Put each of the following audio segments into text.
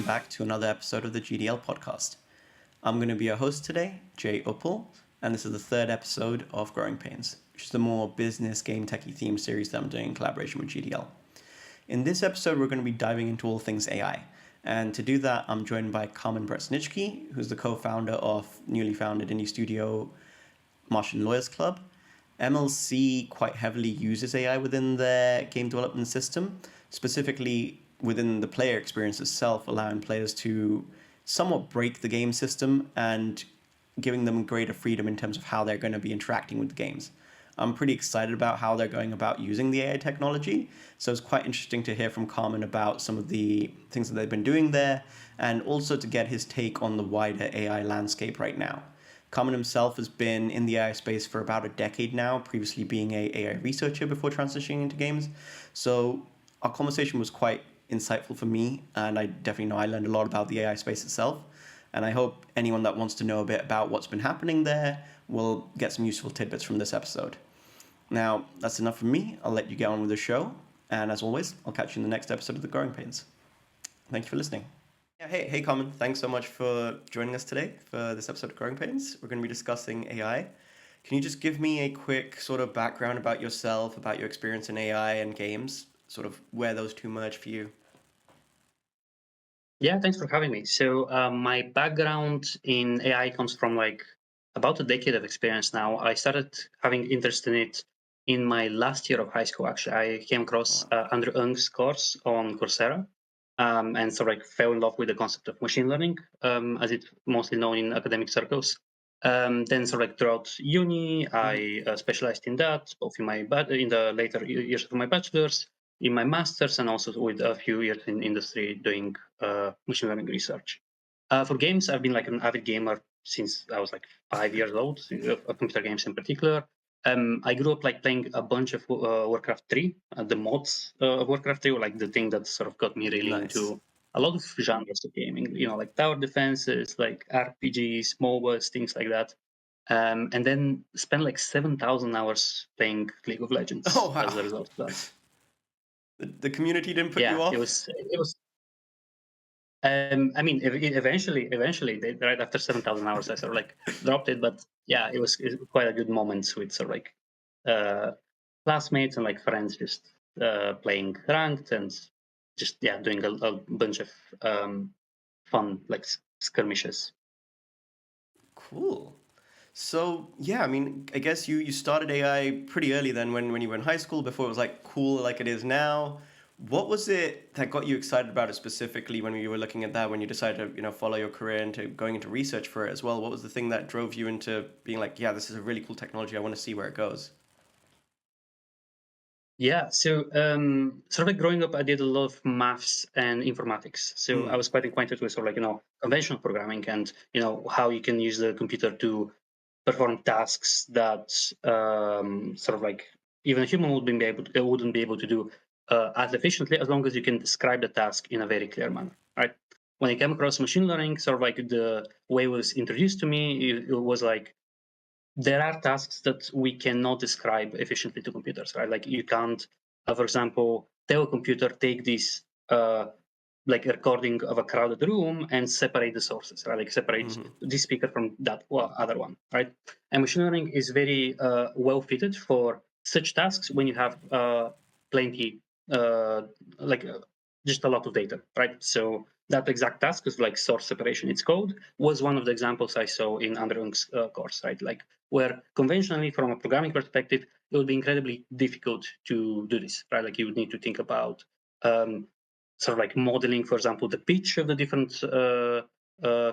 welcome back to another episode of the GDL podcast. I'm going to be your host today, Jay Uppal, and this is the third episode of Growing Pains, which is the more business game techie theme series that I'm doing in collaboration with GDL. In this episode, we're going to be diving into all things AI, and to do that, I'm joined by Kamen Brestnichki, who's the co-founder of newly founded indie studio Martian Lawyers Club. MLC quite heavily uses AI within their game development system, specifically within the player experience itself, allowing players to somewhat break the game system and giving them greater freedom in terms of how they're going to be interacting with the games. I'm pretty excited about how they're going about using the AI technology, so it's quite interesting to hear from Carmen about some of the things that they've been doing there, and also to get his take on the wider AI landscape right now. Carmen himself has been in the AI space for about a decade now, previously being an AI researcher before transitioning into games. So our conversation was quite insightful for me, and I definitely know I learned a lot about the AI space itself. And I hope anyone that wants to know a bit about what's been happening there will get some useful tidbits from this episode. Now, that's enough from me. I'll let you get on with the show. And as always, I'll catch you in the next episode of The Growing Pains. Thank you for listening. Yeah, hey, Carmen. Thanks so much for joining us today for this episode of Growing Pains. We're going to be discussing AI. Can you just give me a quick sort of background about yourself, about your experience in AI and games, sort of where those two merge for you? Yeah, thanks for having me. So my background in AI comes from like about a decade of experience now. I started having interest in it in my last year of high school. Actually, I came across Wow. Andrew Ng's course on Coursera, and sort of like fell in love with the concept of machine learning, as it's mostly known in academic circles. Then sort of like throughout uni, I specialized in that, both in in the later years of my bachelor's, in my master's, and also with a few years in industry doing machine learning research. For games, I've been like an avid gamer since I was like 5 years old, of computer games in particular. I grew up like playing a bunch of Warcraft 3. The mods of Warcraft 3 were like the thing that sort of got me really Nice. into a lot of genres of gaming, like tower defenses, like RPGs, MOBAs, things like that. And then spent like 7,000 hours playing League of Oh, Legends as a wow. result of that. The community didn't put you Yeah, off? it was. I mean, eventually, right after 7,000 hours, I sort of like dropped it. But yeah, it was quite a good moment with sort of like uh, classmates and like friends just playing ranked and just doing a bunch of fun like skirmishes. Cool. So, yeah, I mean, I guess you started AI pretty early then when you were in high school, before it was like cool like it is now. What was it that got you excited about it specifically when you were looking at that, when you decided to, follow your career into going into research for it as well? What was the thing that drove you into being like, yeah, this is a really cool technology. I want to see where it goes? Yeah, so sort of like growing up, I did a lot of maths and informatics. So I Mm, was quite acquainted with sort of like, conventional programming and, how you can use the computer to perform tasks that sort of like even a human wouldn't be able to do as efficiently as long as you can describe the task in a very clear manner, right? When I came across machine learning, sort of like the way it was introduced to me, it was like there are tasks that we cannot describe efficiently to computers, right? Like you can't, for example, tell a computer take this like a recording of a crowded room and separate the sources, right? Like separate hmm this speaker from that other one, right? And machine learning is very well fitted for such tasks when you have plenty, uh, like just a lot of data, right? So that exact task is like source separation. Its code was one of the examples I saw in Underung's course, right? Like where conventionally, from a programming perspective, it would be incredibly difficult to do this, right? Like you would need to think about sort of like modeling, for example, the pitch of the different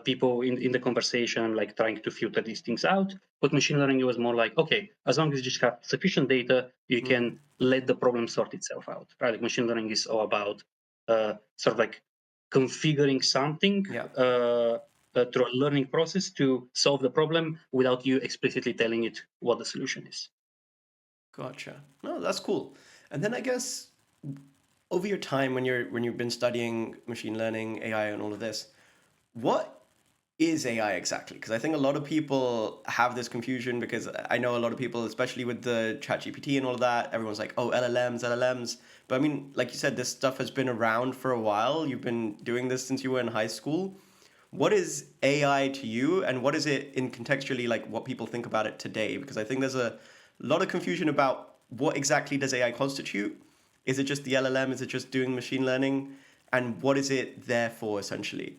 people in the conversation, like trying to filter these things out. But machine learning, it was more like, okay, as long as you just have sufficient data, you mm, can let the problem sort itself out, right? Like machine learning is all about sort of like configuring something yeah, through a learning process to solve the problem without you explicitly telling it what the solution is. gotcha. No, that's cool. And then I guess over your time when you've been studying machine learning, AI, and all of this, what is AI exactly? Because I think a lot of people have this confusion because I know a lot of people, especially with the ChatGPT and all of that, everyone's like, oh, LLMs, LLMs. But I mean, like you said, this stuff has been around for a while. You've been doing this since you were in high school. What is AI to you, and what is it in contextually like what people think about it today? Because I think there's a lot of confusion about what exactly does AI constitute? Is it just the LLM? Is it just doing machine learning? And what is it there for essentially?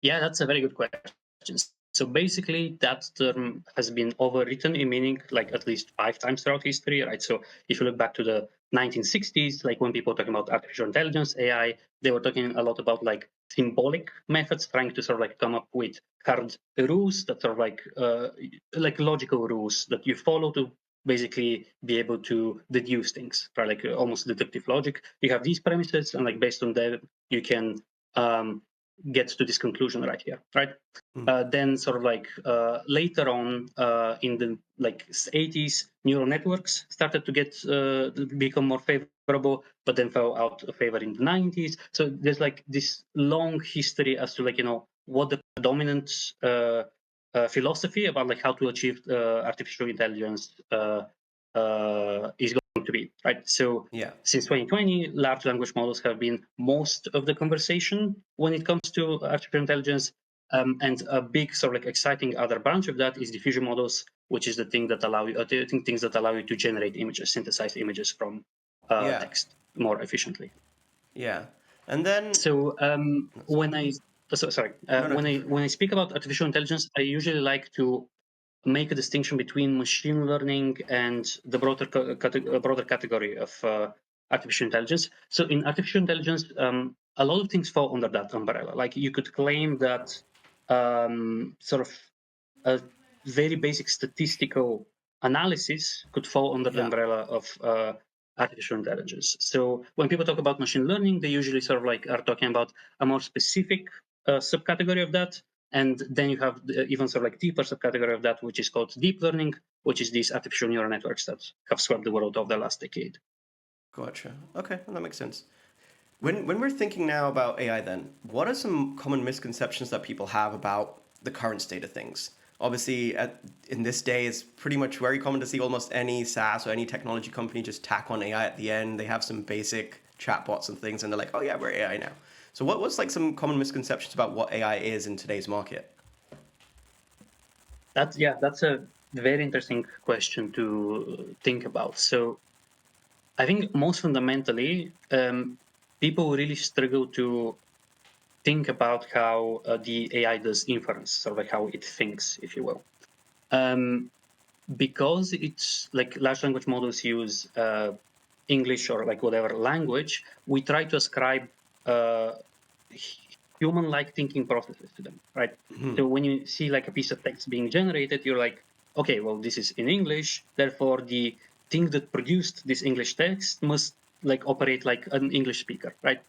Yeah, that's a very good question. So basically, that term has been overwritten in meaning like at least 5 times throughout history, right? So if you look back to the 1960s, like when people were talking about artificial intelligence, AI, they were talking a lot about like symbolic methods, trying to sort of like come up with hard rules that are like logical rules that you follow to basically be able to deduce things, right? Like almost deductive logic. You have these premises, and like based on them, you can um, get to this conclusion right here, right? Mm. Then sort of like later on in the like 80s, neural networks started to get become more favorable, but then fell out of favor in the 90s. So there's like this long history as to like, you know, what the dominant philosophy about like how to achieve artificial intelligence is going to be, right? So Yeah. since 2020, large language models have been most of the conversation when it comes to artificial intelligence. And a big sort of like exciting other branch of that is diffusion models, which is the thing that allow you, things that allow you to generate images, synthesize images from Yeah. text more efficiently. Yeah. And then So when I sorry no, no, when I speak about artificial intelligence, I usually like to make a distinction between machine learning and the broader category of artificial intelligence. So in artificial intelligence, a lot of things fall under that umbrella. Like you could claim that sort of a very basic statistical analysis could fall under the yeah. umbrella of artificial intelligence. So when people talk about machine learning, they usually sort of like are talking about a more specific subcategory of that. And then you have even sort of like deeper subcategory of that, which is called deep learning, which is these artificial neural networks that have swept the world over the last decade. Gotcha. Okay, well, that makes sense. When we're thinking now about AI, then what are some common misconceptions that people have about the current state of things? Obviously, in this day, it's pretty much very common to see almost any SaaS or any technology company just tack on AI at the end. They have some basic chatbots and things, and they're like, "Oh yeah, we're AI now." So, what's like some common misconceptions about what AI is in today's market? That's a very interesting question to think about. So I think most fundamentally, people really struggle to think about how the AI does inference, sort of like how it thinks, if you will. Um, because it's like large language models use English or like whatever language, we try to ascribe uh, human-like thinking processes to them, right? Hmm. So when you see like a piece of text being generated, you're like, okay, well, this is in English, therefore the thing that produced this English text must like operate like an English speaker, right?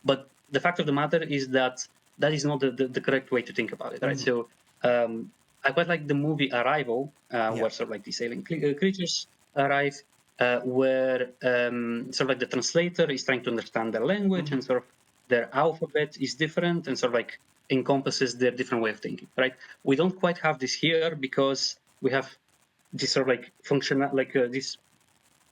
But the fact of the matter is that that is not the correct way to think about it, right? Hmm. So I quite like the movie Arrival, Yeah. where sort of like these alien creatures arrive, where sort of like the translator is trying to understand their language Hmm. and sort of their alphabet is different and sort of like encompasses their different way of thinking, right? We don't quite have this here because we have this sort of like functional, like this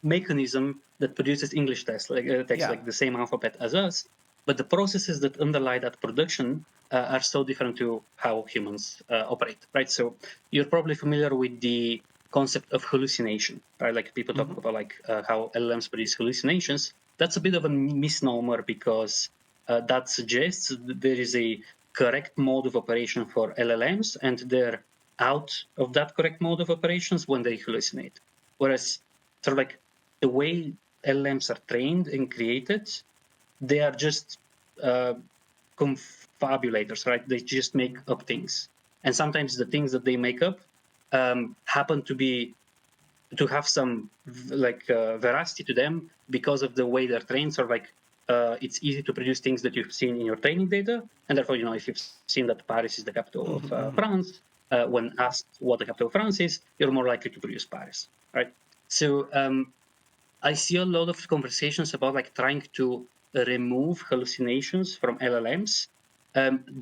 mechanism that produces English text Yeah. like the same alphabet as us, but the processes that underlie that production are so different to how humans operate, right? So you're probably familiar with the concept of hallucination, right? Like people talk Hmm. about like how LLMs produce hallucinations. That's a bit of a misnomer because that suggests that there is a correct mode of operation for LLMs, and they're out of that correct mode of operations when they hallucinate. Whereas sort of like the way LLMs are trained and created, they are just uh, confabulators, right? They just make up things, and sometimes the things that they make up happen to have some veracity to them because of the way they're trained. Sort of like it's easy to produce things that you've seen in your training data, and therefore, you know, if you've seen that Paris is the capital of Hmm. France, when asked what the capital of France is, you're more likely to produce Paris, right? So I see a lot of conversations about like trying to remove hallucinations from LLMs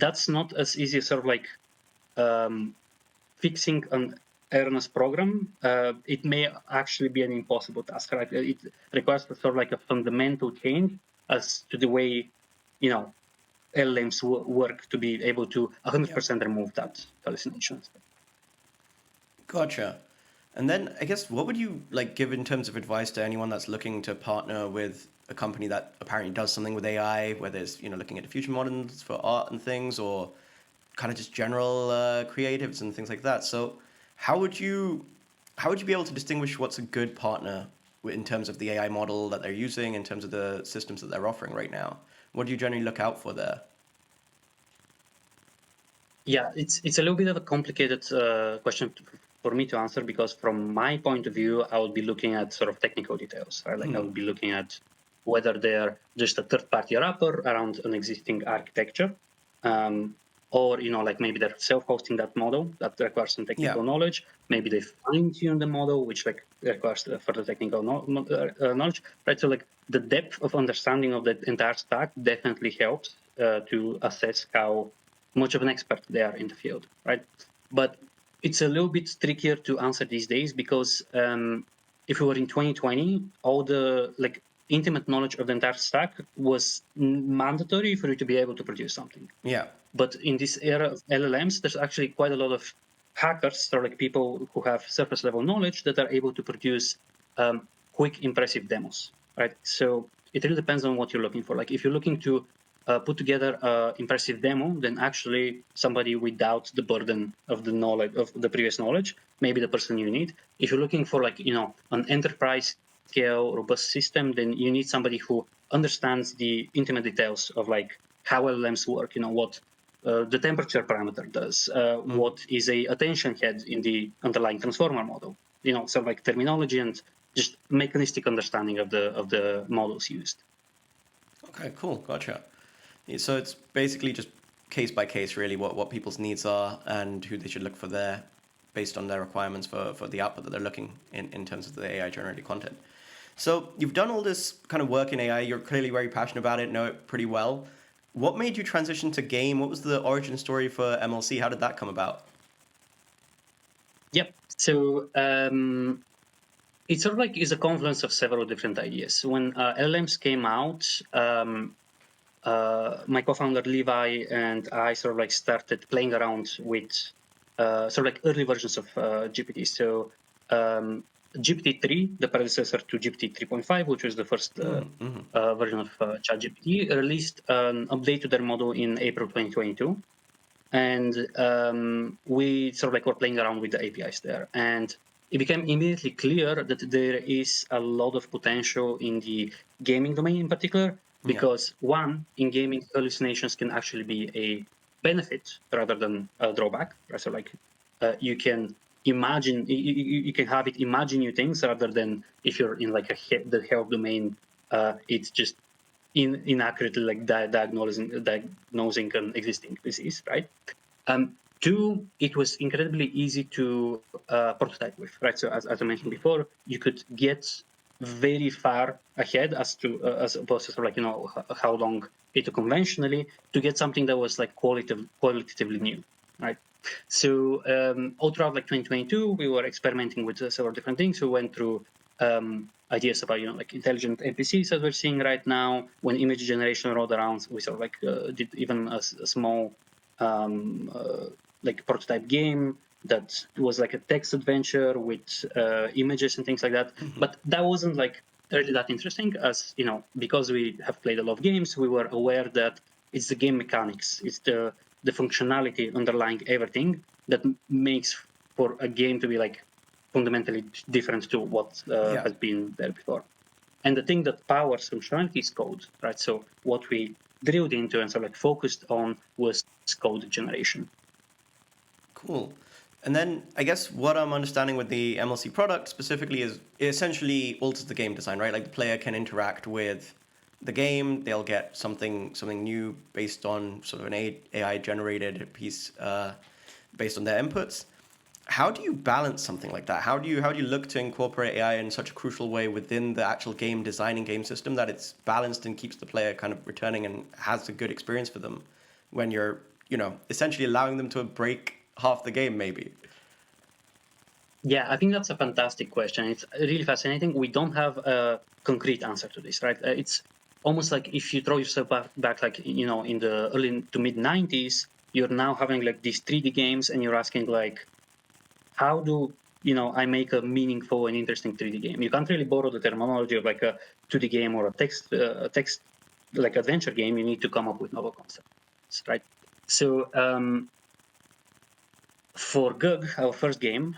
That's not as easy as sort of like fixing an erroneous program. It may actually be an impossible task, right? It requires sort of like a fundamental change as to the way, LLMs work to be able to 100% remove that hallucinations. Gotcha. And then I guess what would you like give in terms of advice to anyone that's looking to partner with a company that apparently does something with AI, whether it's looking at the future models for art and things, or kind of just general creatives and things like that. So how would you how would you be able to distinguish what's a good partner in terms of the AI model that they're using, in terms of the systems that they're offering right now? What do you generally look out for there? Yeah, it's a little bit of a complicated question for me to answer, because from my point of view, I would be looking at sort of technical details, right? Like I would be looking at whether they're just a third-party wrapper around an existing architecture, or like maybe they're self-hosting that model that requires some technical Yeah. knowledge. Maybe they fine-tune the model, which like requires further technical knowledge, right? So like the depth of understanding of the entire stack definitely helps to assess how much of an expert they are in the field, right? But it's a little bit trickier to answer these days, because if we were in 2020, all the like intimate knowledge of the entire stack was mandatory for you to be able to produce something. Yeah. But in this era of LLMs, there's actually quite a lot of hackers, or like people who have surface level knowledge, that are able to produce quick, impressive demos, right? So it really depends on what you're looking for. Like if you're looking to put together an impressive demo, then actually somebody without the burden of the knowledge of the previous knowledge may be the person you need. If you're looking for like an enterprise scale robust system, then you need somebody who understands the intimate details of like how LLMs work. What the temperature parameter does, what is a attention head in the underlying transformer model. So like terminology and just mechanistic understanding of the models used. Okay, cool. Gotcha. So it's basically just case by case, really, what people's needs are and who they should look for there based on their requirements for the output that they're looking in terms of the AI generated content. So you've done all this kind of work in AI. You're clearly very passionate about it, know it pretty well. What made you transition to game? What was the origin story for MLC? How did that come about? Yep. So it sort of like is a confluence of several different ideas. When LLMs came out, my co-founder Levi and I sort of like started playing around with sort of like early versions of GPT. So GPT-3, the predecessor to GPT 3.5, which was the first version of ChatGPT, released an update to their model in April 2022. And we sort of like were playing around with the APIs there. And it became immediately clear that there is a lot of potential in the gaming domain in particular, Yeah. because one, in gaming, hallucinations can actually be a benefit rather than a drawback. Right? So like you can imagine, you can have it imagine you things, rather than if you're in like the health domain, it's just inaccurately like diagnosing an existing disease, right? Two, it was incredibly easy to prototype with, right? So as I mentioned before, you could get very far ahead as opposed to sort of like how long it took conventionally to get something that was like qualitatively new, right? So all throughout like 2022, we were experimenting with several different things. We went through ideas about like intelligent NPCs that we're seeing right now. When image generation rolled around, we sort of like did even a small like prototype game that was like a text adventure with images and things like that. But that wasn't like really that interesting, as because we have played a lot of games, we were aware that it's the game mechanics, it's the functionality underlying everything that makes for a game to be like fundamentally different to what Yeah. has been there before. And the thing that powers functionality is code, right? So what we drilled into and sort of like focused on was code generation. Cool. And then I guess what I'm understanding with the MLC product specifically is it essentially alters the game design, right? Like the player can interact with the game, they'll get something new based on sort of an AI generated piece based on their inputs. How do you balance something like that? How do you look to incorporate AI in such a crucial way within the actual game design and game system that it's balanced and keeps the player kind of returning and has a good experience for them? when you're, essentially allowing them to break half the game, maybe? Yeah, I think that's a fantastic question. It's really fascinating. We don't have a concrete answer to this, right? It's almost like if you throw yourself back like, in the early to mid 90s, you're now having like these 3D games and you're asking like, how do, I make a meaningful and interesting 3D game? You can't really borrow the terminology of like a 2D game or a text like adventure game. You need to come up with novel concepts, right? So, for GUG, our first game,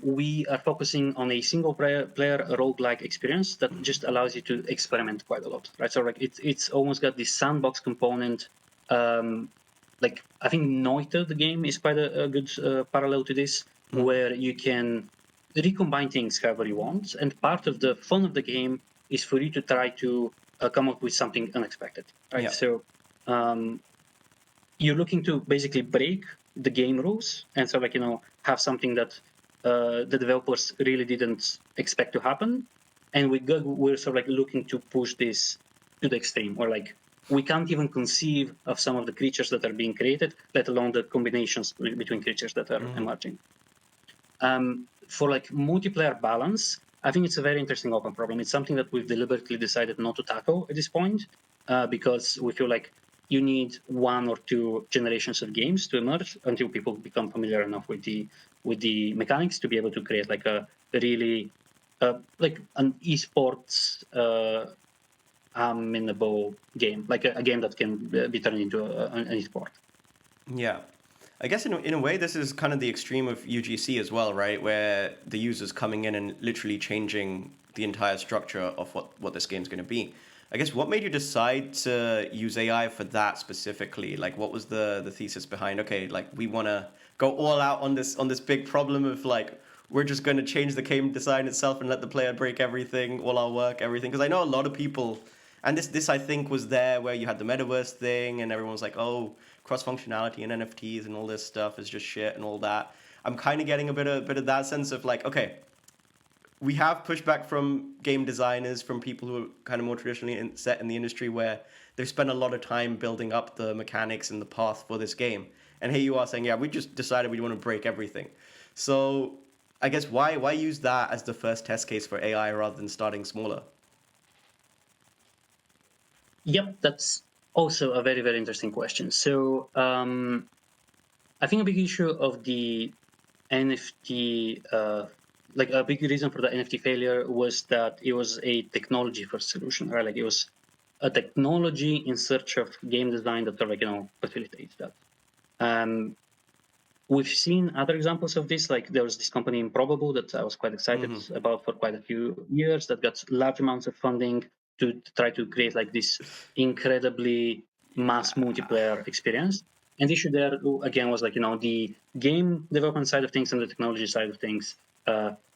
we are focusing on a single player roguelike experience that just allows you to experiment quite a lot, right? So like it's almost got this sandbox component. Like I think Noita, the game, is quite a good parallel to this, where you can recombine things however you want, and part of the fun of the game is for you to try to come up with something unexpected, right? Yeah. So you're looking to basically break the game rules and so like have something that the developers really didn't expect to happen. And with GUG, we're sort of like looking to push this to the extreme, or like we can't even conceive of some of the creatures that are being created, let alone the combinations between creatures that are emerging. For like multiplayer balance, I think it's a very interesting open problem. It's something that we've deliberately decided not to tackle at this point because we feel like you need 1 or 2 generations of games to emerge until people become familiar enough with the mechanics to be able to create like a really like an esports amenable game, like a game that can be turned into an esport. Yeah. I guess in a way, this is kind of the extreme of UGC as well, right? Where the user's coming in and literally changing the entire structure of what this game's going to be. I guess what made you decide to use AI for that specifically? Like, what was the thesis behind? Okay, like we want to go all out on this big problem of like we're just going to change the game design itself and let the player break everything, all our work, everything. Because I know a lot of people, and this I think was there where you had the metaverse thing, and everyone was like, oh, cross functionality and NFTs and all this stuff is just shit and all that. I'm kind of getting a bit of that sense of like, okay, we have pushback from game designers, from people who are kind of more traditionally set in the industry, where they've spent a lot of time building up the mechanics and the path for this game. And here you are saying, yeah, we just decided we want to break everything. So I guess why use that as the first test case for AI rather than starting smaller? Yep, that's also a very, very interesting question. So I think a big issue of the NFT, like a big reason for the NFT failure was that it was a technology first solution, right? Like it was a technology in search of game design that sort of like, facilitates that. We've seen other examples of this, like there was this company Improbable that I was quite excited about for quite a few years that got large amounts of funding to try to create like this incredibly mass multiplayer experience. And the issue there again was like, the game development side of things and the technology side of things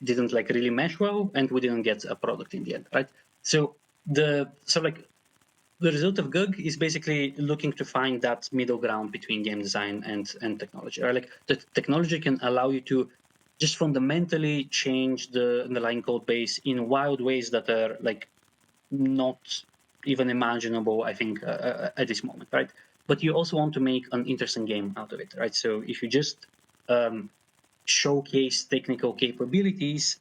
didn't like really mesh well, and we didn't get a product in the end, right? So the result of GUG is basically looking to find that middle ground between game design and technology. Right? Like the technology can allow you to just fundamentally change the underlying code base in wild ways that are like not even imaginable, I think, at this moment, right? But you also want to make an interesting game out of it, right? So if you just showcase technical capabilities,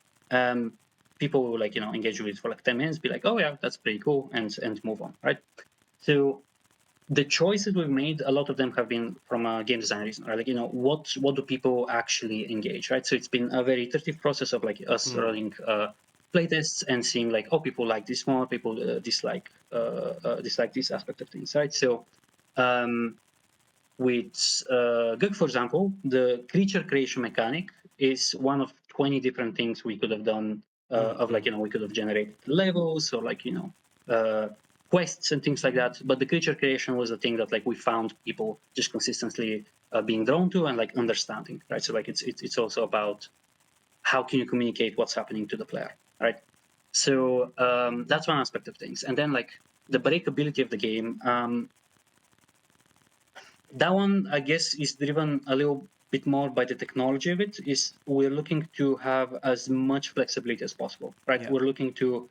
people will like engage with it for like 10 minutes, be like, oh yeah, that's pretty cool, and move on, right? So the choices we've made, a lot of them have been from a game design reason, right? Like what do people actually engage, right? So it's been a very iterative process of like us running playtests and seeing like, oh, people like this more, people dislike this aspect of things, right? So with GUG, for example, the creature creation mechanic is one of 20 different things we could have done. Of like we could have generated levels or like quests and things like that. But the creature creation was the thing that like we found people just consistently being drawn to and like understanding, right? So like it's also about how can you communicate what's happening to the player, right? So that's one aspect of things, and then like the breakability of the game. That one, I guess, is driven a little bit more by the technology of it. Is we're looking to have as much flexibility as possible, right? Yeah. We're looking to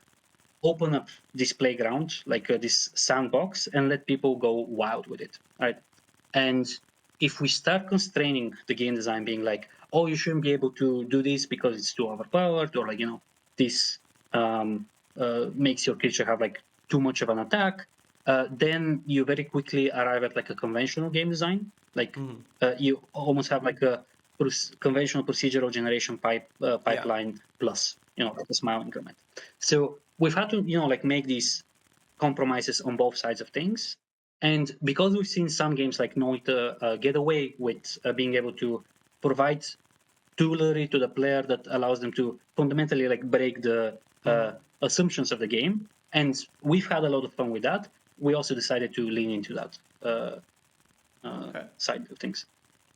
open up this playground, like this sandbox, and let people go wild with it, right? And if we start constraining the game design, being like, oh, you shouldn't be able to do this because it's too overpowered, or like, this makes your creature have like too much of an attack, then you very quickly arrive at like a conventional game design. Like you almost have like a conventional procedural generation pipeline plus, like a smile increment. So we've had to, like make these compromises on both sides of things. And because we've seen some games like Noita get away with being able to provide toolery to the player that allows them to fundamentally like break the assumptions of the game, and we've had a lot of fun with that. We also decided to lean into that side of things.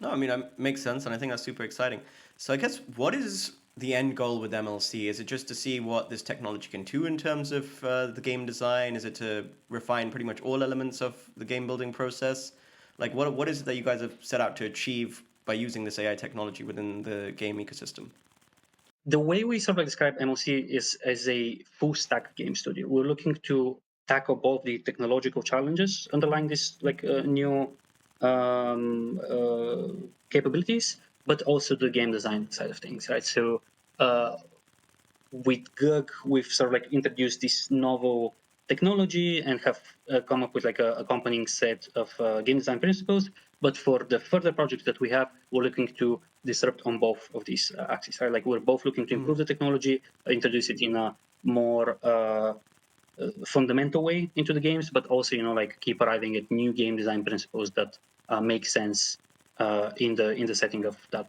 No, I mean, it makes sense, and I think that's super exciting. So I guess what is the end goal with MLC? Is it just to see what this technology can do in terms of the game design? Is it to refine pretty much all elements of the game building process? Like, what is it that you guys have set out to achieve by using this AI technology within the game ecosystem? The way we sort of describe MLC is as a full stack game studio. We're looking to tackle both the technological challenges underlying this like new capabilities, but also the game design side of things, right? So with GUG, we've sort of like introduced this novel technology and have come up with like a accompanying set of game design principles. But for the further projects that we have, we're looking to disrupt on both of these axes, right? Like we're both looking to improve the technology, introduce it in a more fundamental way into the games, but also, like keep arriving at new game design principles that make sense in the setting of that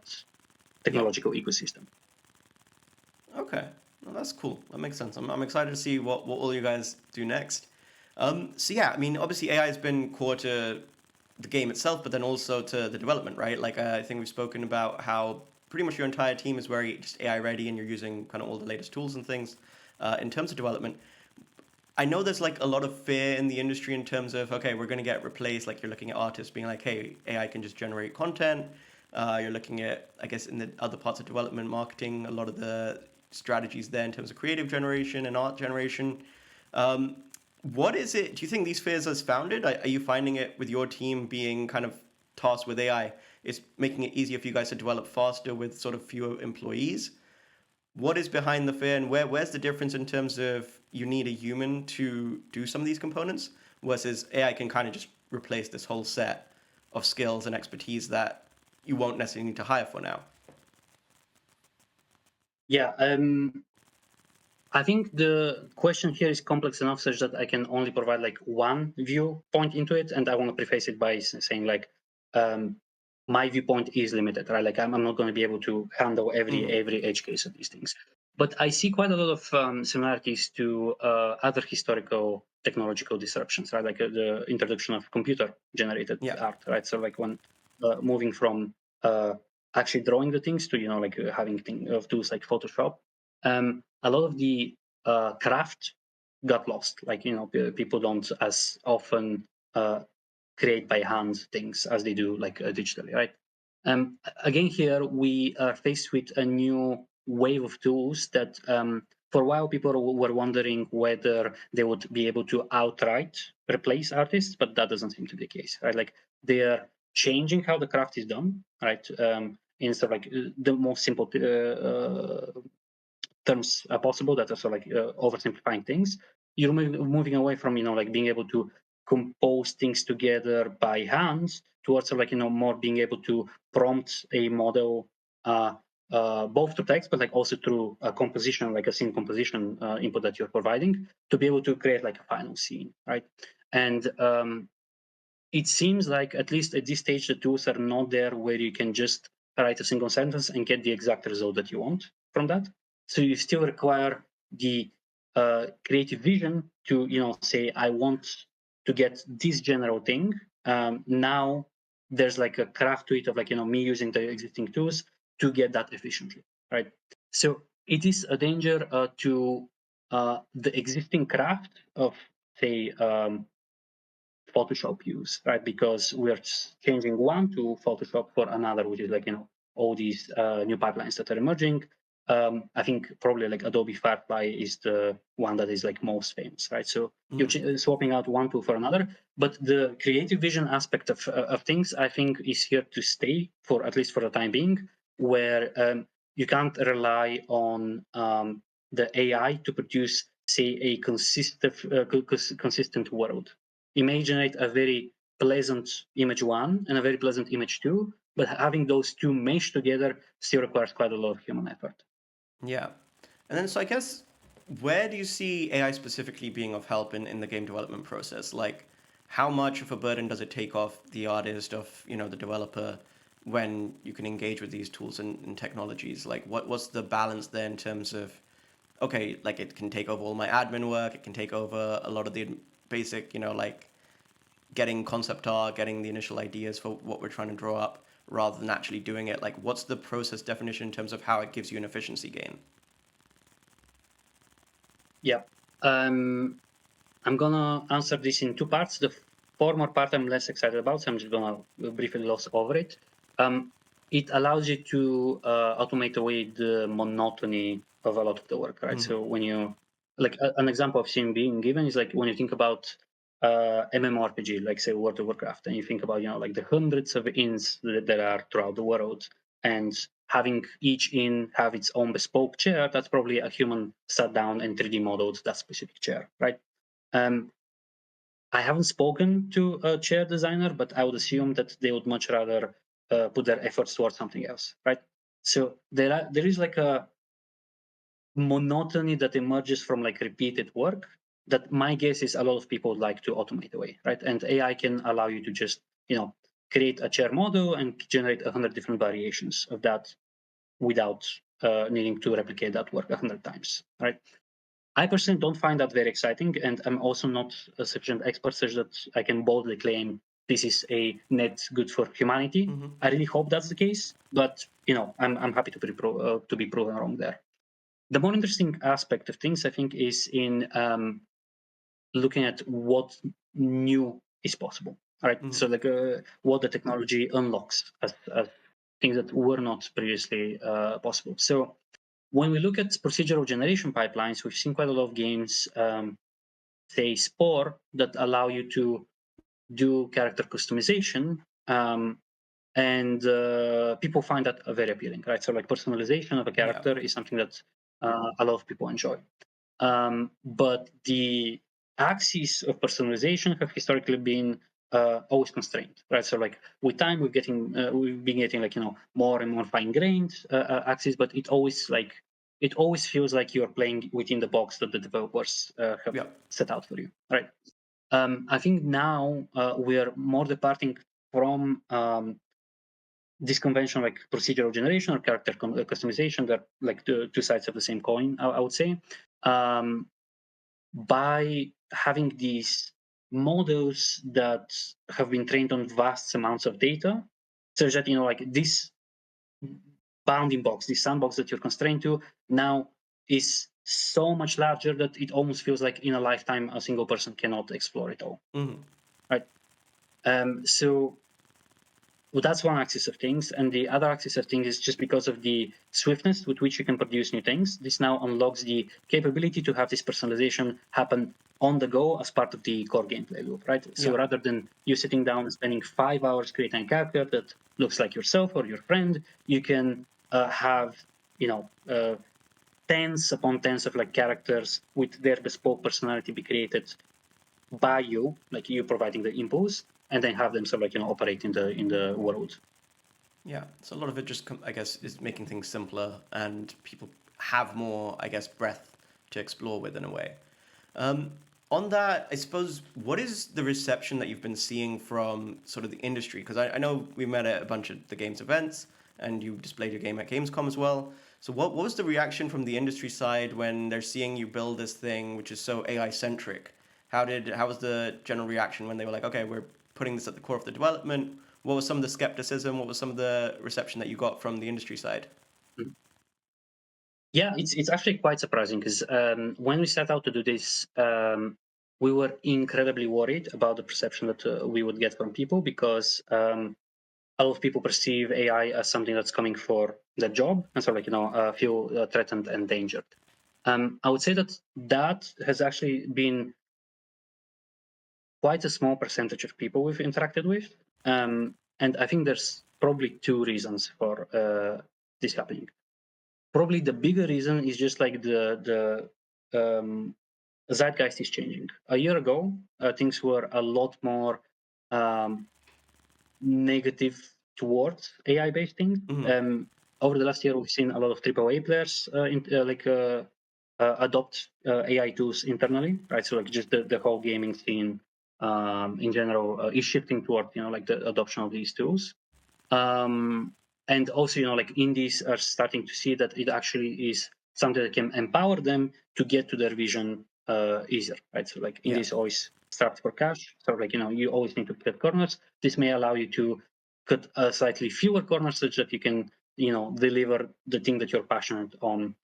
technological ecosystem. Okay, well, that's cool. That makes sense. I'm excited to see what all you guys do next. So yeah, I mean, obviously AI has been core to the game itself, but then also to the development, right? Like I think we've spoken about how pretty much your entire team is very just AI ready, and you're using kind of all the latest tools and things in terms of development. I know there's like a lot of fear in the industry in terms of, okay, we're going to get replaced. Like you're looking at artists being like, hey, AI can just generate content. You're looking at, I guess, in the other parts of development, marketing, a lot of the strategies there in terms of creative generation and art generation. What is it? Do you think these fears are founded? Are you finding it with your team being kind of tasked with AI? It's making it easier for you guys to develop faster with sort of fewer employees? What is behind the fear, and where's the difference in terms of you need a human to do some of these components versus AI can kind of just replace this whole set of skills and expertise that you won't necessarily need to hire for now? Yeah, I think the question here is complex enough such that I can only provide like one viewpoint into it, and I want to preface it by saying like my viewpoint is limited, right? Like I'm not going to be able to handle every edge case of these things, but I see quite a lot of similarities to other historical technological disruptions, right? Like the introduction of computer generated Yeah. art, right? So like when moving from actually drawing the things to like having tools like Photoshop. A lot of the craft got lost. Like people don't as often create by hand things as they do like digitally, right? Again, here we are faced with a new wave of tools that for a while people were wondering whether they would be able to outright replace artists, but that doesn't seem to be the case, right? Like they are changing how the craft is done, right? Instead of like the most simple terms possible that are sort of like oversimplifying things. You're moving away from like being able to compose things together by hand towards sort of like more being able to prompt a model both through text but like also through a composition, like a scene composition input that you're providing to be able to create like a final scene, right? And it seems like at least at this stage the tools are not there where you can just write a single sentence and get the exact result that you want from that. So you still require the creative vision to say I want to get this general thing. Now there's like a craft to it of like me using the existing tools to get that efficiently, right? So it is a danger to the existing craft of say Photoshop use, right? Because we're changing one to Photoshop for another, which is like all these new pipelines that are emerging. I think probably like Adobe Firefly is the one that is like most famous, right? So you're swapping out one tool for another, but the creative vision aspect of things, I think, is here to stay for at least for the time being, where you can't rely on the AI to produce, say, a consistent world. You may generate a very pleasant image one and a very pleasant image two, but having those two mesh together still requires quite a lot of human effort. Yeah. And then, so I guess, where do you see AI specifically being of help in the game development process? Like, how much of a burden does it take off the artist, of, the developer, when you can engage with these tools and technologies? Like, what's the balance there in terms of, okay, like it can take over all my admin work, it can take over a lot of the basic, like getting concept art, getting the initial ideas for what we're trying to draw up, rather than actually doing it. Like, what's the process definition in terms of how it gives you an efficiency gain? Yeah. I'm gonna answer this in two parts. The former part I'm less excited about, so I'm just gonna briefly gloss over it. It allows you to automate away the monotony of a lot of the work, right? So when you, like an example I've seen being given is like when you think about MMORPG, like say World of Warcraft, and you think about, like the hundreds of inns that there are throughout the world, and having each inn have its own bespoke chair, that's probably a human sat down and 3D modeled that specific chair, right? Um, I haven't spoken to a chair designer, but I would assume that they would much rather put their efforts towards something else, right? So there is like a monotony that emerges from like repeated work that my guess is a lot of people would like to automate away, right? And AI can allow you to just, create a chair model and generate 100 different variations of that without needing to replicate that work 100 times, right? I personally don't find that very exciting, and I'm also not a sufficient expert such that I can boldly claim this is a net good for humanity. I really hope that's the case, but I'm happy to be proven wrong there. The more interesting aspect of things, I think, is in looking at what new is possible. Right, so like what the technology unlocks as things that were not previously possible. So when we look at procedural generation pipelines, we've seen quite a lot of games, say Spore, that allow you to do character customization, and people find that very appealing, right? So like personalization of a Yeah. character is something that a lot of people enjoy. But the axes of personalization have historically been always constrained, right? So like with time, we've been getting like more and more fine-grained axes, but it always feels like you're playing within the box that the developers have Yeah. set out for you, right? I think now we are more departing from this convention like procedural generation or character customization. That like the two sides of the same coin, I would say. Um, by having these models that have been trained on vast amounts of data, such that like this bounding box, this sandbox that you're constrained to, now is so much larger that it almost feels like in a lifetime a single person cannot explore it all. Right. So well, that's one axis of things, and the other axis of things is just because of the swiftness with which you can produce new things. This now unlocks the capability to have this personalization happen on the go as part of the core gameplay loop, right? So Yeah. rather than you sitting down and spending 5 hours creating a character that looks like yourself or your friend, you can have tens upon tens of like characters with their bespoke personality be created by you, like you providing the impulse, and then have them sort of like operate in the world. Yeah. So a lot of it just, I guess, is making things simpler, and people have more, I guess, breadth to explore with in a way. Um, on that, I suppose, what is the reception that you've been seeing from sort of the industry? Because I know we met at a bunch of the games events, and you displayed your game at Gamescom as well. So what was the reaction from the industry side when they're seeing you build this thing, which is so AI centric? How was the general reaction when they were like, okay, we're putting this at the core of the development? What was some of the skepticism? What was some of the reception that you got from the industry side? Yeah, it's actually quite surprising because when we set out to do this, we were incredibly worried about the perception that we would get from people because a lot of people perceive AI as something that's coming for their job and sort of feel threatened and endangered. I would say that has actually been quite a small percentage of people we've interacted with. And I think there's probably two reasons for this happening. Probably the bigger reason is just like the zeitgeist is changing. A year ago, things were a lot more negative towards AI-based things. Over the last year, we've seen a lot of AAA players adopt AI tools internally, right? So like just the whole gaming scene in general is shifting toward like the adoption of these tools. And also like indies are starting to see that it actually is something that can empower them to get to their vision easier, right? So like indies always strapped for cash, so like you always need to cut corners. This may allow you to cut slightly fewer corners such that you can deliver the thing that you're passionate on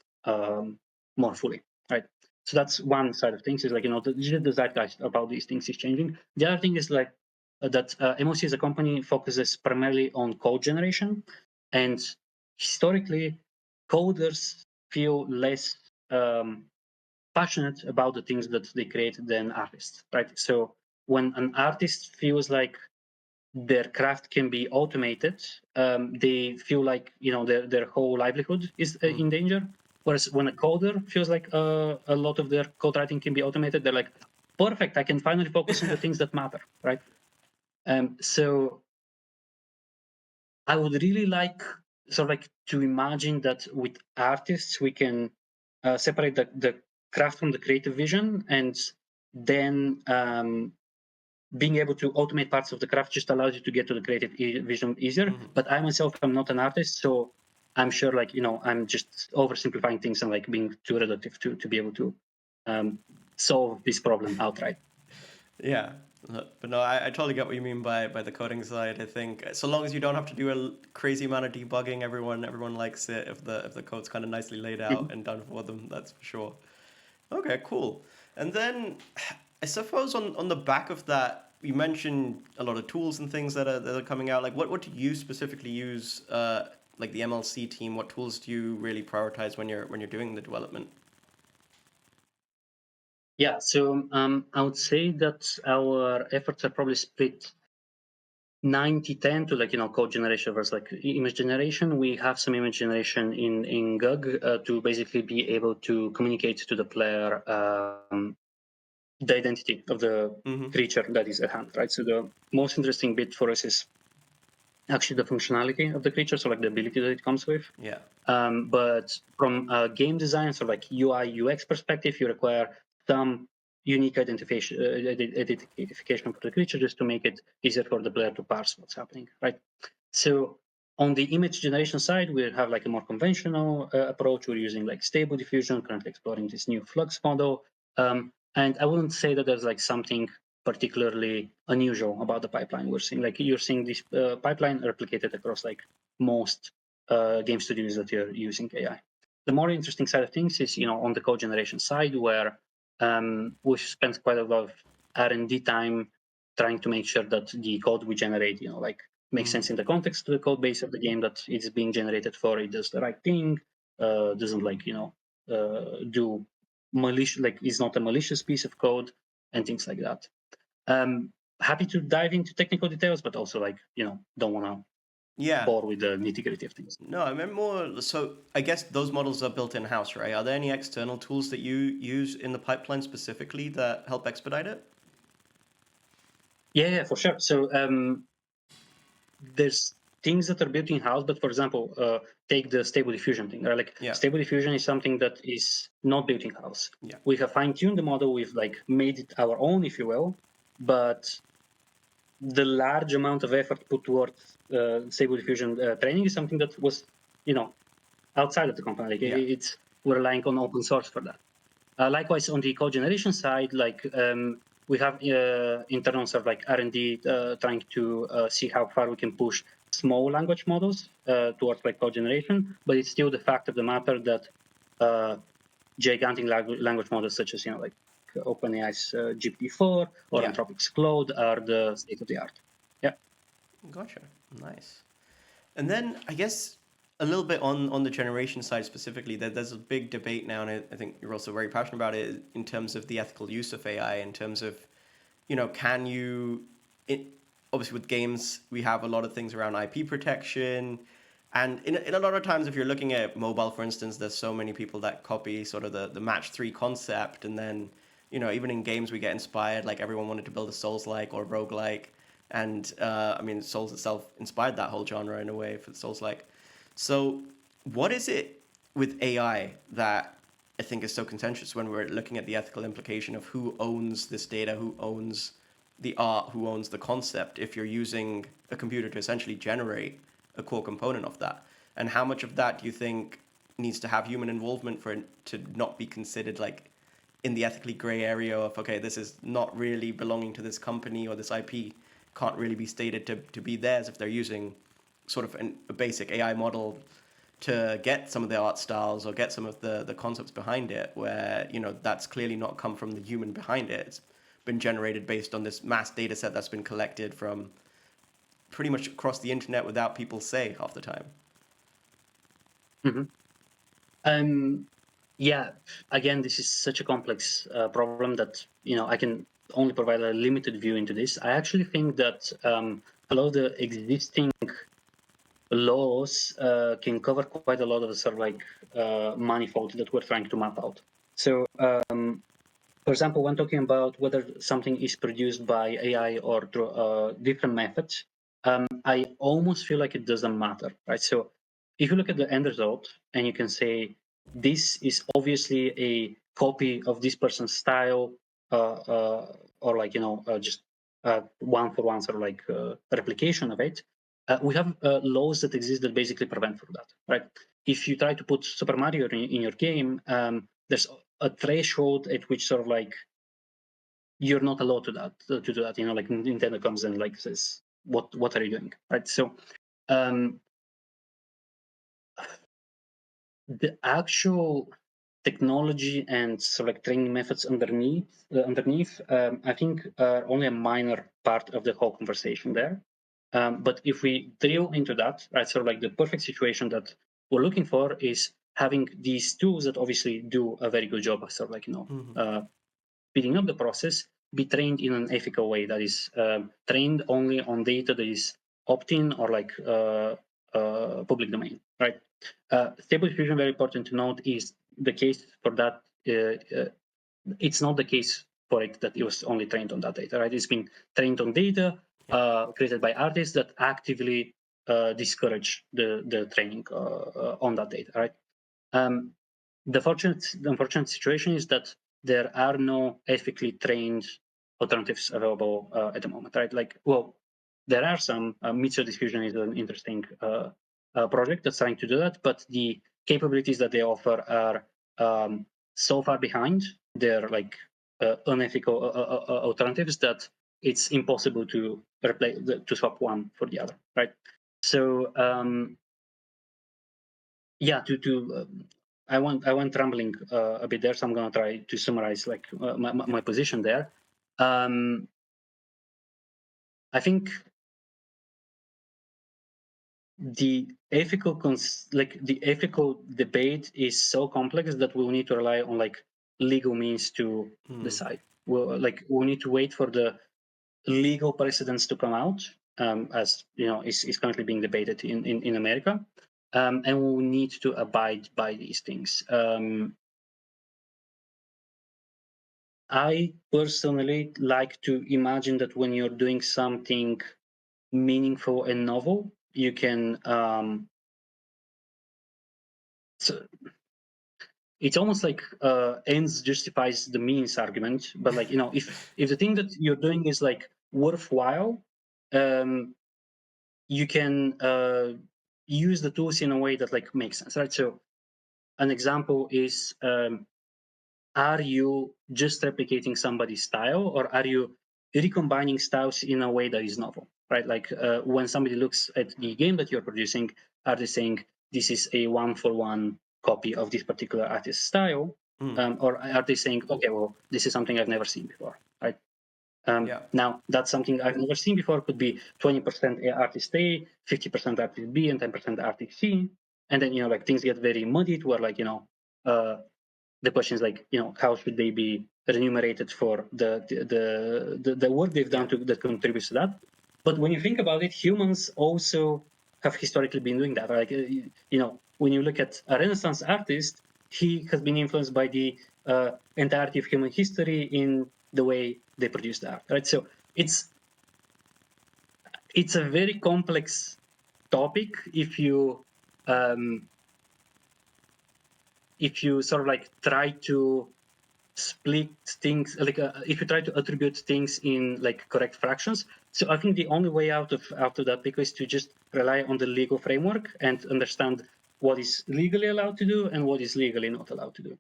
more fully, right? So that's one side of things, is like the zeitgeist about these things is changing. The other thing is like that MOC as a company focuses primarily on code generation, and historically coders feel less passionate about the things that they create than artists, right? So when an artist feels like their craft can be automated, they feel like their whole livelihood is in danger. Whereas when a coder feels like a lot of their code writing can be automated, they're like, perfect, I can finally focus on the things that matter, right? So I would really like to imagine that with artists we can separate the craft from the creative vision, and then being able to automate parts of the craft just allows you to get to the creative vision easier. But I myself am not an artist, so I'm sure I'm just oversimplifying things and like being too reductive to be able to solve this problem outright. Yeah, but no, I totally get what you mean by the coding side. I think so long as you don't have to do a crazy amount of debugging, everyone likes it if the code's kind of nicely laid out and done for them. That's for sure. Okay, cool. And then I suppose on the back of that, you mentioned a lot of tools and things that are coming out. Like what do you specifically use? Like the MLC team, what tools do you really prioritize when you're doing the development? Yeah, so I would say that our efforts are probably split 90-10 to code generation versus like image generation. We have some image generation in GUG to basically be able to communicate to the player the identity of the creature that is at hand, right? So the most interesting bit for us is actually the functionality of the creature, so like the ability that it comes with. Yeah. But from a game design, so like UI UX perspective, you require some unique identification for the creature just to make it easier for the player to parse what's happening, right? So on the image generation side, we have like a more conventional approach. We're using like stable diffusion, currently exploring this new flux model. And I wouldn't say that there's like something particularly unusual about the pipeline we're seeing. Like you're seeing this pipeline replicated across like most game studios that are using AI. The more interesting side of things is, on the code generation side, where we've spent quite a lot of R&D time trying to make sure that the code we generate, makes sense in the context of the code base of the game that it's being generated for. It does the right thing, doesn't do malicious, like it's not a malicious piece of code and things like that. Happy to dive into technical details, but also don't want to bore with the nitty gritty of things. No, I meant more. So I guess those models are built in house, right? Are there any external tools that you use in the pipeline specifically that help expedite it? Yeah, for sure. So there's things that are built in house, but for example, take the stable diffusion thing. Right? Stable diffusion is something that is not built in house. Yeah. We have fine tuned the model. We've made it our own, if you will, but the large amount of effort put towards stable diffusion training is something that was, outside of the company. We're relying on open source for that. Likewise, on the code generation side, we have internal sort of R&D trying to see how far we can push small language models towards code generation, but it's still the fact of the matter that gigantic language models such as OpenAI's GPT-4 or Anthropic's Claude are the state of the art. Yeah. Gotcha. Nice. And then I guess a little bit on the generation side specifically, that there's a big debate now, and I think you're also very passionate about it in terms of the ethical use of AI, in terms of, can you, it, obviously with games, we have a lot of things around IP protection. And in a lot of times, if you're looking at mobile, for instance, there's so many people that copy sort of the match three concept. And then, even in games, we get inspired, like everyone wanted to build a Souls-like or roguelike. And I mean, Souls itself inspired that whole genre in a way for the Souls-like. So, what is it with AI that I think is so contentious when we're looking at the ethical implication of who owns this data, who owns the art, who owns the concept, if you're using a computer to essentially generate a core component of that? And how much of that do you think needs to have human involvement for it to not be considered like in the ethically gray area of, okay, this is not really belonging to this company, or this IP can't really be stated to be theirs if they're using sort of a basic AI model to get some of the art styles or get some of the concepts behind it, where, that's clearly not come from the human behind it. It's been generated based on this mass data set that's been collected from pretty much across the internet without people say half the time. Yeah, again, this is such a complex problem that I can only provide a limited view into this. I actually think that a lot of the existing laws can cover quite a lot of the sort of like manifold that we're trying to map out. So, for example, when talking about whether something is produced by AI or through different methods, I almost feel like it doesn't matter, right? So if you look at the end result and you can say, this is obviously a copy of this person's style, or like, just one for one sort of like replication of it, we have laws that exist that basically prevent for that, right? If you try to put Super Mario in your game, there's a threshold at which sort of like you're not allowed to do that. Like Nintendo comes and like says, "What are you doing?" Right? So um, the actual technology and sort of like training methods underneath, I think are only a minor part of the whole conversation there. But if we drill into that, right, sort of like the perfect situation that we're looking for is having these tools that obviously do a very good job of sort of like, speeding up the process, be trained in an ethical way that is trained only on data that is opt-in or like public domain, right? Stable diffusion, very important to note, is the case for that. It's not the case for it that it was only trained on that data, right? It's been trained on data created by artists that actively discourage the training on that data, right? The unfortunate situation is that there are no ethically trained alternatives available at the moment, right? Like, well, there are some. Mixture diffusion is an interesting project that's trying to do that, but the capabilities that they offer are so far behind their like unethical alternatives that it's impossible to replace to swap one for the other, right? So yeah, I went rambling a bit there, so I'm gonna try to summarize like my position there. I think the the ethical debate is so complex that we'll need to rely on like legal means to decide. We'll need to wait for the legal precedents to come out, as is currently being debated in America, and we'll need to abide by these things. I personally like to imagine that when you're doing something meaningful and novel, you can. So it's almost like ends justifies the means argument, but like if the thing that you're doing is like worthwhile, you can use the tools in a way that like makes sense, right? So an example is. Are you just replicating somebody's style, or are you recombining styles in a way that is novel, right? Like when somebody looks at the game that you're producing, are they saying this is a one-for-one copy of this particular artist's style, or are they saying, okay, well, this is something I've never seen before, right? Now, that's something I've never seen before. Could be 20% artist A, 50% artist B, and 10% artist C. And then, like things get very muddied where the question is like, how should they be remunerated for the work they've done that contributes to that. But when you think about it, humans also have historically been doing that. Like, when you look at a Renaissance artist, he has been influenced by the entirety of human history in the way they produce the art, right? So it's a very complex topic if you sort of like try to split things, like if you try to attribute things in like correct fractions. So I think the only way out of that because is to just rely on the legal framework and understand what is legally allowed to do and what is legally not allowed to do.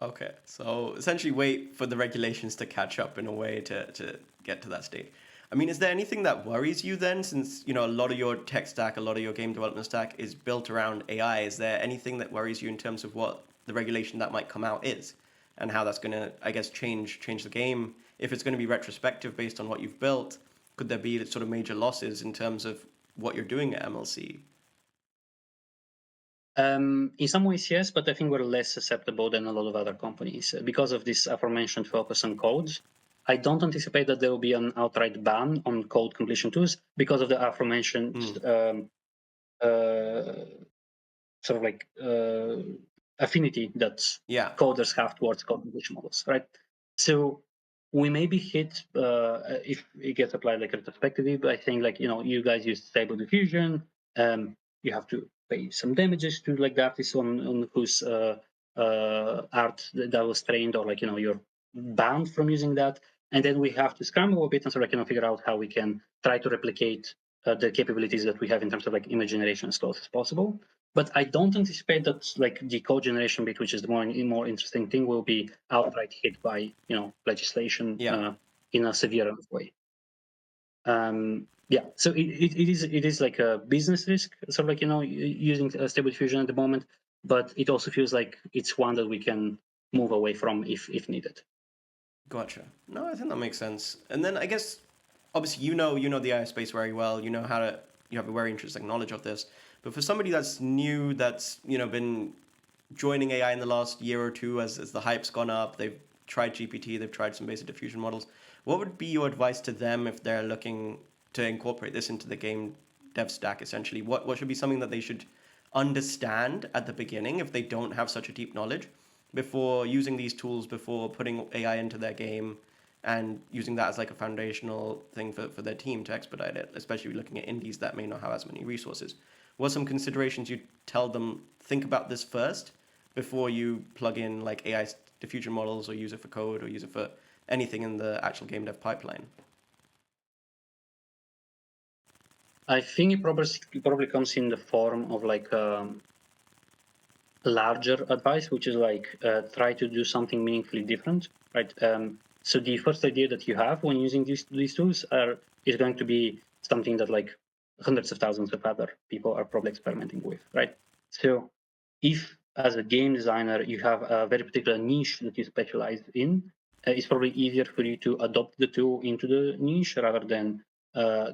Okay, so essentially wait for the regulations to catch up in a way to get to that state. I mean, is there anything that worries you then, since a lot of your tech stack, a lot of your game development stack is built around AI? Is there anything that worries you in terms of what the regulation that might come out is, and how that's going to, I guess, change the game? If it's going to be retrospective based on what you've built, could there be sort of major losses in terms of what you're doing at MLC? In some ways, yes, but I think we're less susceptible than a lot of other companies because of this aforementioned focus on codes. I don't anticipate that there will be an outright ban on code completion tools because of the aforementioned sort of like affinity that coders have towards code completion models, right? So we may be hit if it gets applied like retrospectively, but I think like you guys use Stable Diffusion, you have to pay some damages to like the artist on whose art that was trained, or like you're banned from using that, and then we have to scramble a bit and sort of like figure out how we can try to replicate the capabilities that we have in terms of like image generation as close as possible. But I don't anticipate that like the code generation bit, which is the more interesting thing, will be outright hit by legislation in a severe enough way. So it is like a business risk, sort of like using Stable Diffusion at the moment, but it also feels like it's one that we can move away from if needed. Gotcha. No, I think that makes sense. And then I guess obviously you know the AI space very well. You know you have a very interesting knowledge of this. But for somebody that's new, that's been joining AI in the last year or two as the hype's gone up, they've tried GPT, they've tried some basic diffusion models. What would be your advice to them if they're looking to incorporate this into the game dev stack? Essentially, what should be something that they should understand at the beginning if they don't have such a deep knowledge before using these tools, before putting AI into their game and using that as like a foundational thing for their team to expedite it, especially looking at indies that may not have as many resources? What are some considerations you tell them, think about this first before you plug in like AI diffusion models or use it for code or use it for anything in the actual game dev pipeline? I think it probably comes in the form of like larger advice, which is like try to do something meaningfully different, right? So the first idea that you have when using these tools is going to be something that like hundreds of thousands of other people are probably experimenting with, right? So if as a game designer you have a very particular niche that you specialize in, it's probably easier for you to adopt the tool into the niche rather than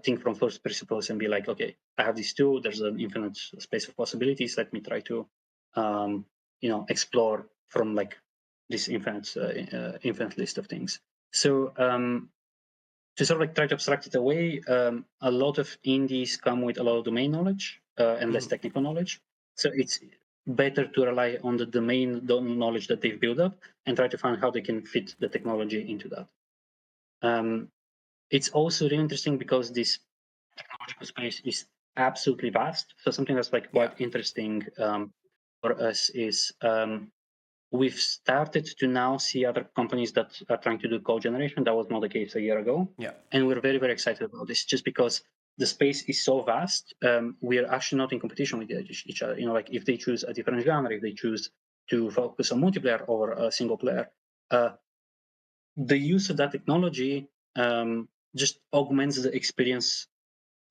think from first principles and be like, okay, I have this tool, there's an infinite space of possibilities, let me try to explore from like this infinite list of things. So to sort of like try to abstract it away, a lot of indies come with a lot of domain knowledge and less technical knowledge. So it's better to rely on the domain knowledge that they've built up and try to find how they can fit the technology into that. It's also really interesting because this technological space is absolutely vast. So something that's like quite interesting for us is we've started to now see other companies that are trying to do code generation. That was not the case a year ago. And we're very, very excited about this just because the space is so vast. We are actually not in competition with each other. Like if they choose a different genre, if they choose to focus on multiplayer over a single player, the use of that technology just augments the experience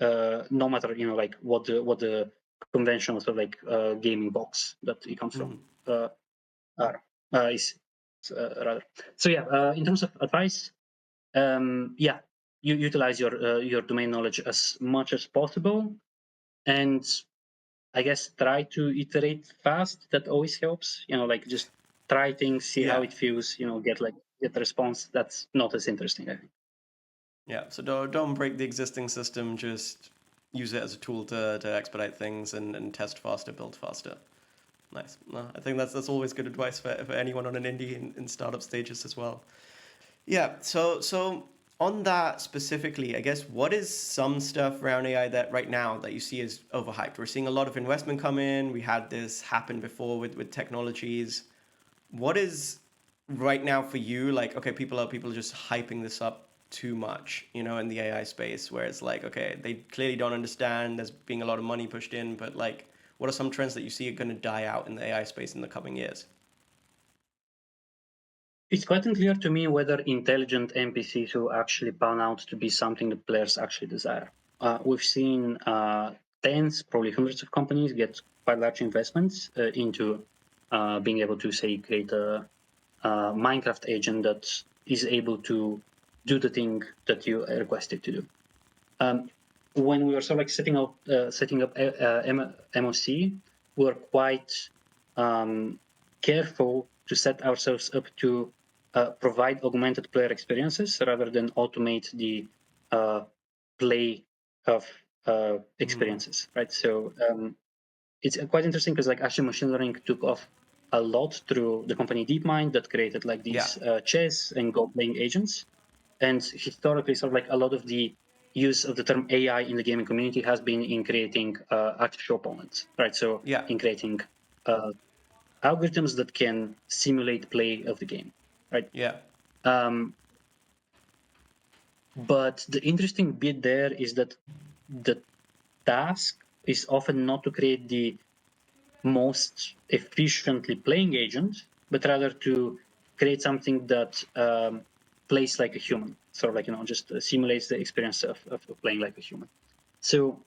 no matter like what the conventional sort of like gaming box that it comes from are is rather. So yeah, in terms of advice, yeah, you utilize your domain knowledge as much as possible, and I guess try to iterate fast. That always helps. Like just try things, see how Yeah. it feels. Get the response. That's not as interesting, I think. Yeah. So don't break the existing system. Just use it as a tool to expedite things and test faster, build faster. Nice. No, I think that's always good advice for anyone on an indie in startup stages as well. Yeah. So on that specifically, I guess what is some stuff around AI that right now that you see is overhyped? We're seeing a lot of investment come in. We had this happen before with technologies. What is right now for you like? Okay, people are just hyping this up too much, in the AI space, where it's like, okay, they clearly don't understand. There's being a lot of money pushed in, but like, what are some trends that you see are going to die out in the AI space in the coming years? It's quite unclear to me whether intelligent NPCs will actually pan out to be something that players actually desire. We've seen tens, probably hundreds of companies get quite large investments into being able to, say, create a Minecraft agent that is able to do the thing that you requested to do. When we were sort of like setting up MOC, we were quite careful to set ourselves up to provide augmented player experiences rather than automate the play of experiences, right? So it's quite interesting because like actually machine learning took off a lot through the company DeepMind that created like Yeah. these chess and Go playing agents. And historically, sort of like a lot of the use of the term AI in the gaming community has been in creating artificial opponents, right? So Yeah. in creating algorithms that can simulate play of the game, right? Yeah. Um, but the interesting bit there is that the task is often not to create the most efficiently playing agent, but rather to create something that plays like a human, sort of like, just simulates the experience of playing like a human. So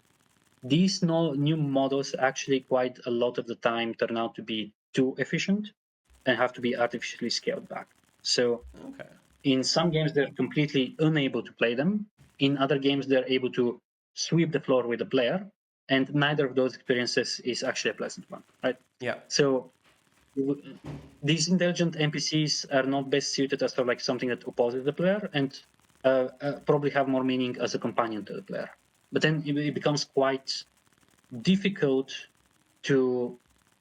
these new models actually quite a lot of the time turn out to be too efficient and have to be artificially scaled back. So Okay. in some games, they're completely unable to play them. In other games, they're able to sweep the floor with the player, and neither of those experiences is actually a pleasant one, right? Yeah. So these intelligent NPCs are not best suited as sort of like something that opposes the player, and probably have more meaning as a companion to the player. But then it becomes quite difficult to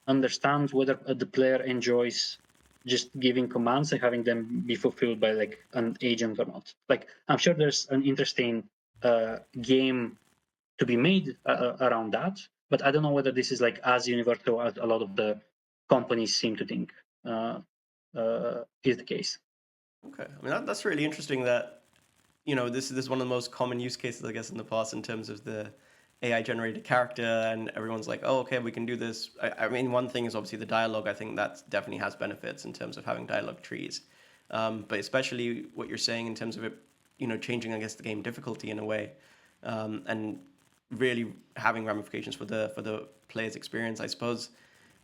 understand whether the player enjoys just giving commands and having them be fulfilled by like an agent or not. Like I'm sure there's an interesting game to be made around that, but I don't know whether this is like as universal as a lot of the companies seem to think is the case. Okay. I mean, that's really interesting that, this is one of the most common use cases, I guess, in the past in terms of the AI generated character, and everyone's like, oh, okay, we can do this. I mean, one thing is obviously the dialogue. I think that definitely has benefits in terms of having dialogue trees. But especially what you're saying in terms of it, changing, I guess, the game difficulty in a way, and really having ramifications for the player's experience, I suppose.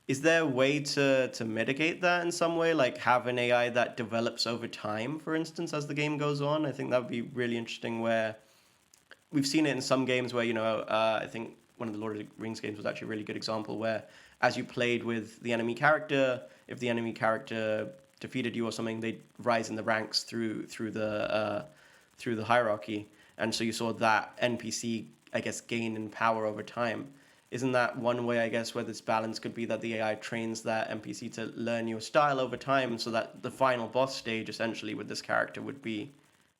Is there a way to mitigate that in some way, like have an AI that develops over time, for instance, as the game goes on? I think that would be really interesting. Where we've seen it in some games where I think one of the Lord of the Rings games was actually a really good example where as you played with the enemy character, if the enemy character defeated you or something, they'd rise in the ranks through the hierarchy, and so you saw that NPC, I guess, gain in power over time. Isn't that one way, I guess, where this balance could be that the AI trains that NPC to learn your style over time, so that the final boss stage, essentially, with this character would be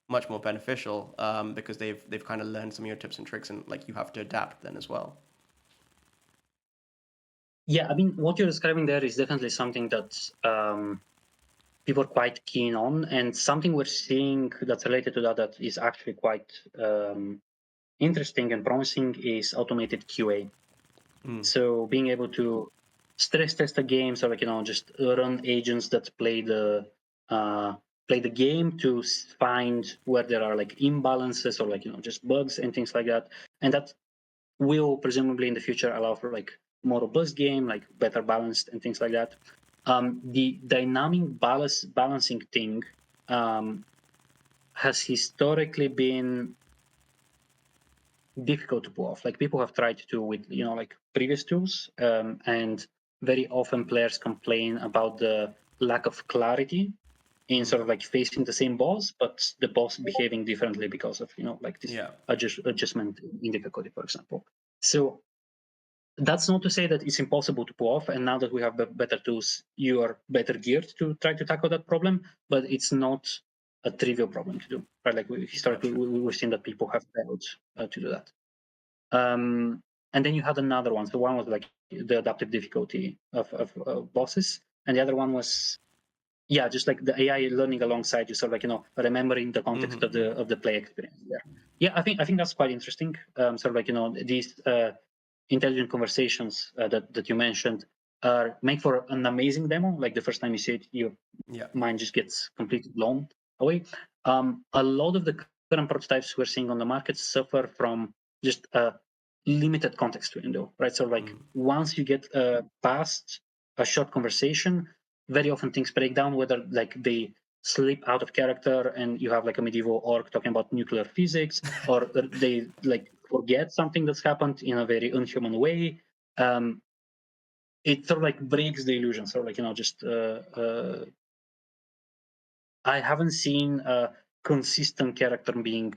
much more beneficial, because they've kind of learned some of your tips and tricks, and like you have to adapt then as well. Yeah, I mean, what you're describing there is definitely something that people are quite keen on, and something we're seeing that's related to that is actually quite interesting and promising is automated QA. So being able to stress test the game, so like just run agents that play the game to find where there are like imbalances or like just bugs and things like that, and that will presumably in the future allow for like more robust game, like better balanced and things like that. The dynamic balancing thing has historically been difficult to pull off. Like people have tried to do with like previous tools, and very often players complain about the lack of clarity in sort of like facing the same boss, but the boss behaving differently because of like this Yeah. adjustment in difficulty, for example. So that's not to say that it's impossible to pull off. And now that we have better tools, you are better geared to try to tackle that problem. But it's not a trivial problem to do, right? Like historically, Gotcha. we've seen that people have failed to do that. And then you had another one. So one was like the adaptive difficulty of bosses, and the other one was just like the AI learning alongside you, sort of like remembering the context of the play experience there. Yeah, I think that's quite interesting. Sort of like these intelligent conversations that you mentioned are make for an amazing demo. Like the first time you see it, your Yeah. mind just gets completely blown away. A lot of the current prototypes we're seeing on the market suffer from just a limited context window, right? So like once you get past a short conversation, very often things break down, whether like they slip out of character and you have like a medieval orc talking about nuclear physics, or they like forget something that's happened in a very unhuman way. It sort of like breaks the illusion. Sort of like just I haven't seen a consistent character being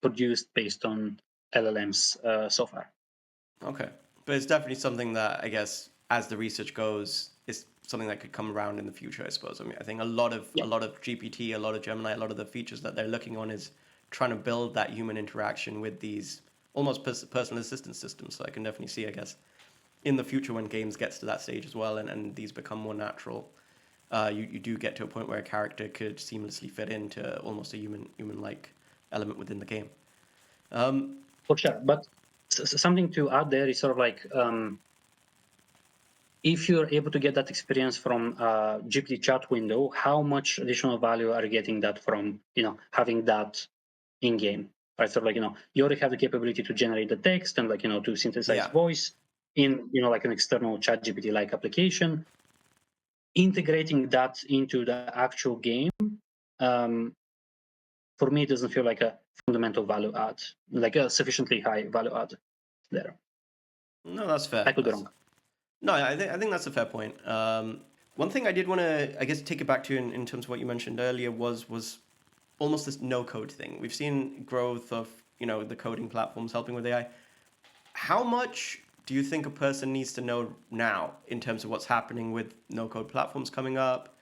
produced based on LLMs so far. Okay. But it's definitely something that I guess as the research goes is something that could come around in the future, I suppose. I mean, I think Yeah, a lot of GPT, a lot of Gemini, a lot of the features that they're looking on is trying to build that human interaction with these almost personal assistant systems. So I can definitely see, I guess, in the future when games gets to that stage as well and these become more natural, you do get to a point where a character could seamlessly fit into almost a human like element within the game. Um, for sure. But something to add there is sort of like if you're able to get that experience from GPT chat window, how much additional value are you getting that from having that in game? Right, so like you already have the capability to generate the text and like to synthesize yeah. voice in like an external chat GPT like application. Integrating that into the actual game, um, for me, it doesn't feel like a fundamental value add, like a sufficiently high value add there. No, that's fair. I could be wrong. No, I think that's a fair point. One thing I did want to, I guess, take it back to in terms of what you mentioned earlier was almost this no code thing. We've seen growth of the coding platforms helping with AI. How much do you think a person needs to know now in terms of what's happening with no code platforms coming up?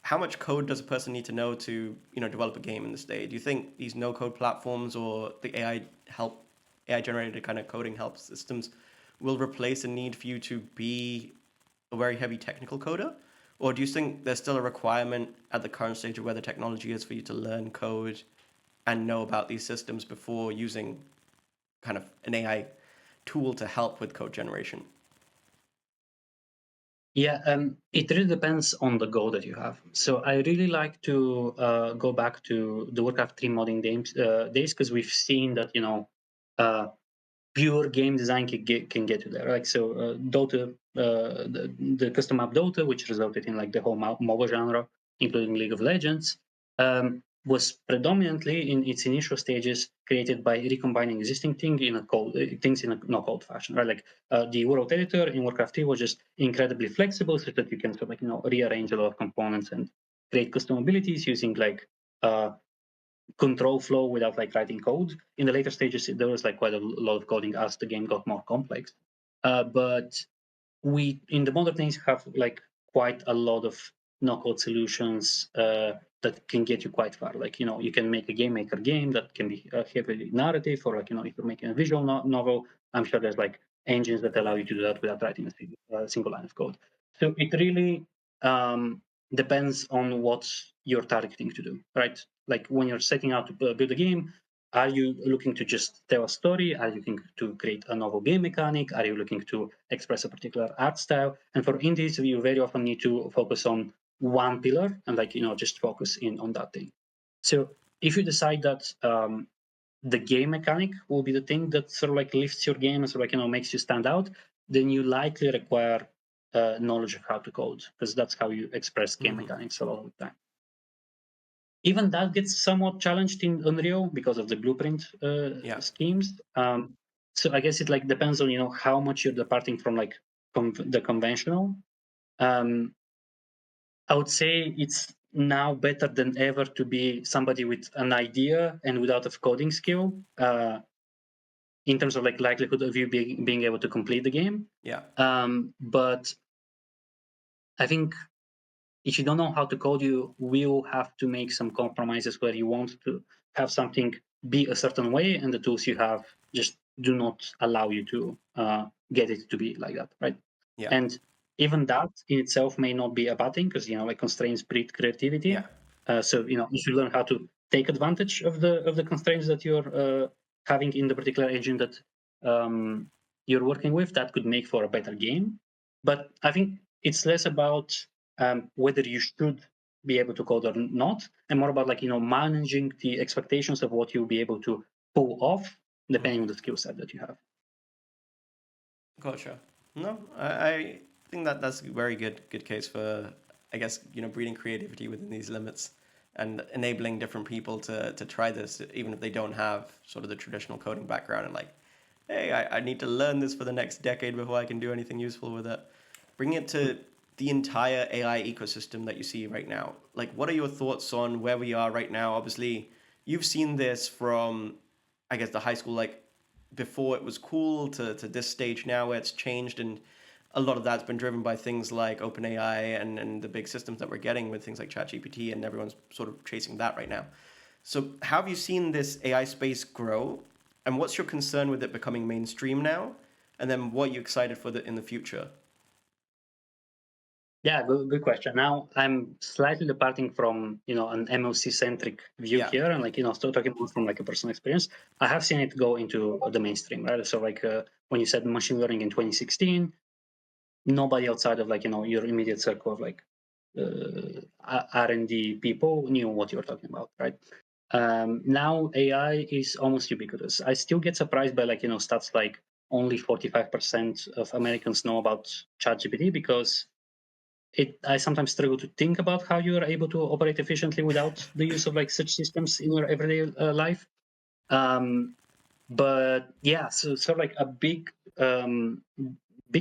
How much code does a person need to know to develop a game in this day? Do you think these no code platforms or the AI generated kind of coding help systems will replace a need for you to be a very heavy technical coder? Or do you think there's still a requirement at the current stage of where the technology is for you to learn code and know about these systems before using kind of an AI tool to help with code generation? Yeah, it really depends on the goal that you have. So I really like to go back to the Warcraft 3 modding days because we've seen that uh, pure game design can get you there. Like so, Dota, the custom map Dota, which resulted in like the whole MOBA genre, including League of Legends, was predominantly in its initial stages created by recombining existing things in a no-code fashion. Right, like the world editor in Warcraft 3 was just incredibly flexible, so that you can sort of like rearrange a lot of components and create custom abilities using like control flow without like writing code. In the later stages, there was like quite a lot of coding as the game got more complex. But we in the modern days have like quite a lot of no-code solutions that can get you quite far. Like you can make a game maker game that can be heavily narrative, or like if you're making a visual novel, I'm sure there's like engines that allow you to do that without writing a single line of code. So it really depends on what you're targeting to do, right? Like when you're setting out to build a game, are you looking to just tell a story? Are you looking to create a novel game mechanic? Are you looking to express a particular art style? And for indies, you very often need to focus on one pillar and like just focus in on that thing. So if you decide that the game mechanic will be the thing that sort of like lifts your game and sort of like makes you stand out, then you likely require knowledge of how to code because that's how you express game Mm-hmm. mechanics a lot of the time. Even that gets somewhat challenged in Unreal because of the blueprint schemes. So I guess it like depends on how much you're departing from like the conventional. Um, I would say it's now better than ever to be somebody with an idea and without a coding skill, in terms of like likelihood of you being able to complete the game. Yeah. But I think if you don't know how to code, you will have to make some compromises where you want to have something be a certain way, and the tools you have just do not allow you to get it to be like that, right? Yeah. And even that in itself may not be a bad thing, because like constraints breed creativity. Yeah. So if you learn how to take advantage of the constraints that you're having in the particular engine that you're working with, that could make for a better game. But I think it's less about whether you should be able to code or not, and more about like managing the expectations of what you'll be able to pull off depending on the skill set that you have. Gotcha. No, I think that that's a very good case for, I guess, breeding creativity within these limits and enabling different people to try this, even if they don't have sort of the traditional coding background, and like, hey, I need to learn this for the next decade before I can do anything useful with it. Bring it to the entire AI ecosystem that you see right now. Like, what are your thoughts on where we are right now? Obviously, you've seen this from, I guess, the high school, like before it was cool to this stage now where it's changed, and a lot of that's been driven by things like OpenAI and the big systems that we're getting with things like ChatGPT, and everyone's sort of chasing that right now. So how have you seen this AI space grow, and what's your concern with it becoming mainstream now? And then what are you excited for in the future? Yeah, good question. Now I'm slightly departing from an MLC centric view Yeah. here, and like still talking more from like a personal experience. I have seen it go into the mainstream, right? So like when you said machine learning in 2016, nobody outside of like your immediate circle of like R&D people knew what you were talking about, right? Now AI is almost ubiquitous. I still get surprised by like stats like only 45% of Americans know about ChatGPT, because I sometimes struggle to think about how you are able to operate efficiently without the use of like such systems in your everyday life. Um, but yeah, so sort of like a big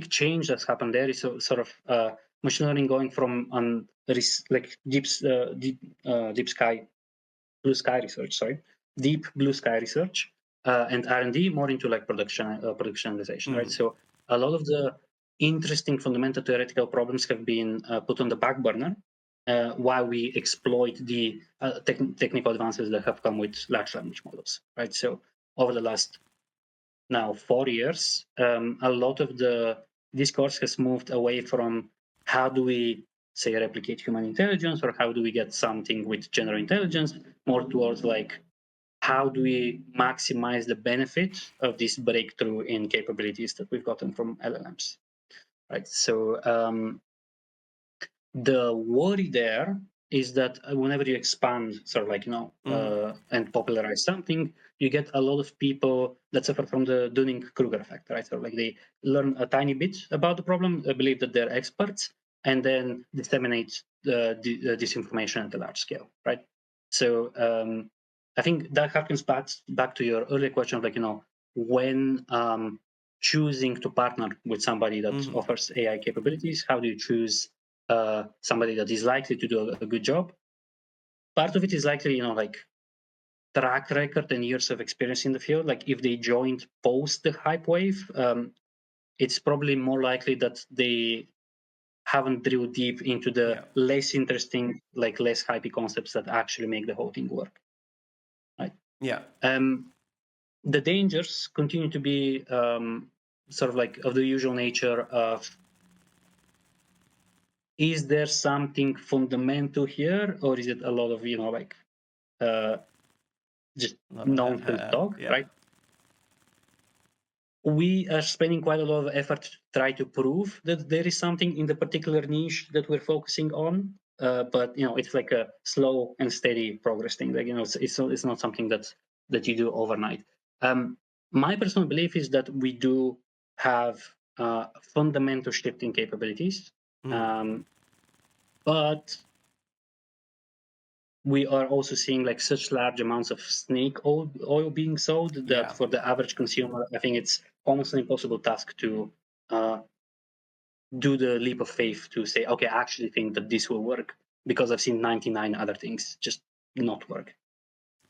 change that's happened there is sort of machine learning going from like deep sky blue sky research, sorry, deep blue sky research, and R&D more into like productionization, right? Mm. So a lot of the interesting fundamental theoretical problems have been put on the back burner while we exploit the technical advances that have come with large language models, right? So over the last now 4 years, a lot of the discourse has moved away from how do we say replicate human intelligence, or how do we get something with general intelligence, more towards like how do we maximize the benefit of this breakthrough in capabilities that we've gotten from LLMs, right? So the worry there is that whenever you expand sort of like Mm. and popularize something, you get a lot of people that suffer from the Dunning-Kruger effect, right? So like they learn a tiny bit about the problem, believe that they're experts, and then disseminate this information at a large scale, right? So I think that harkens back to your earlier question of like when choosing to partner with somebody that Mm. offers AI capabilities, how do you choose somebody that is likely to do a good job? Part of it is likely, like track record and years of experience in the field. Like if they joined post the hype wave, it's probably more likely that they haven't drilled deep into the Yeah. less interesting, like less hypey concepts that actually make the whole thing work. Right. Yeah. Um, the dangers continue to be sort of like of the usual nature of, is there something fundamental here, or is it a lot of like uh, just A lot of nonsense talk, yeah. right? We are spending quite a lot of effort to try to prove that there is something in the particular niche that we're focusing on. But it's like a slow and steady progress thing. Like it's not something that you do overnight. My personal belief is that we do have fundamental shift in capabilities, Mm. um, but we are also seeing like such large amounts of snake oil being sold that Yeah. for the average consumer, I think it's almost an impossible task to do the leap of faith to say, okay, I actually think that this will work because I've seen 99 other things just not work.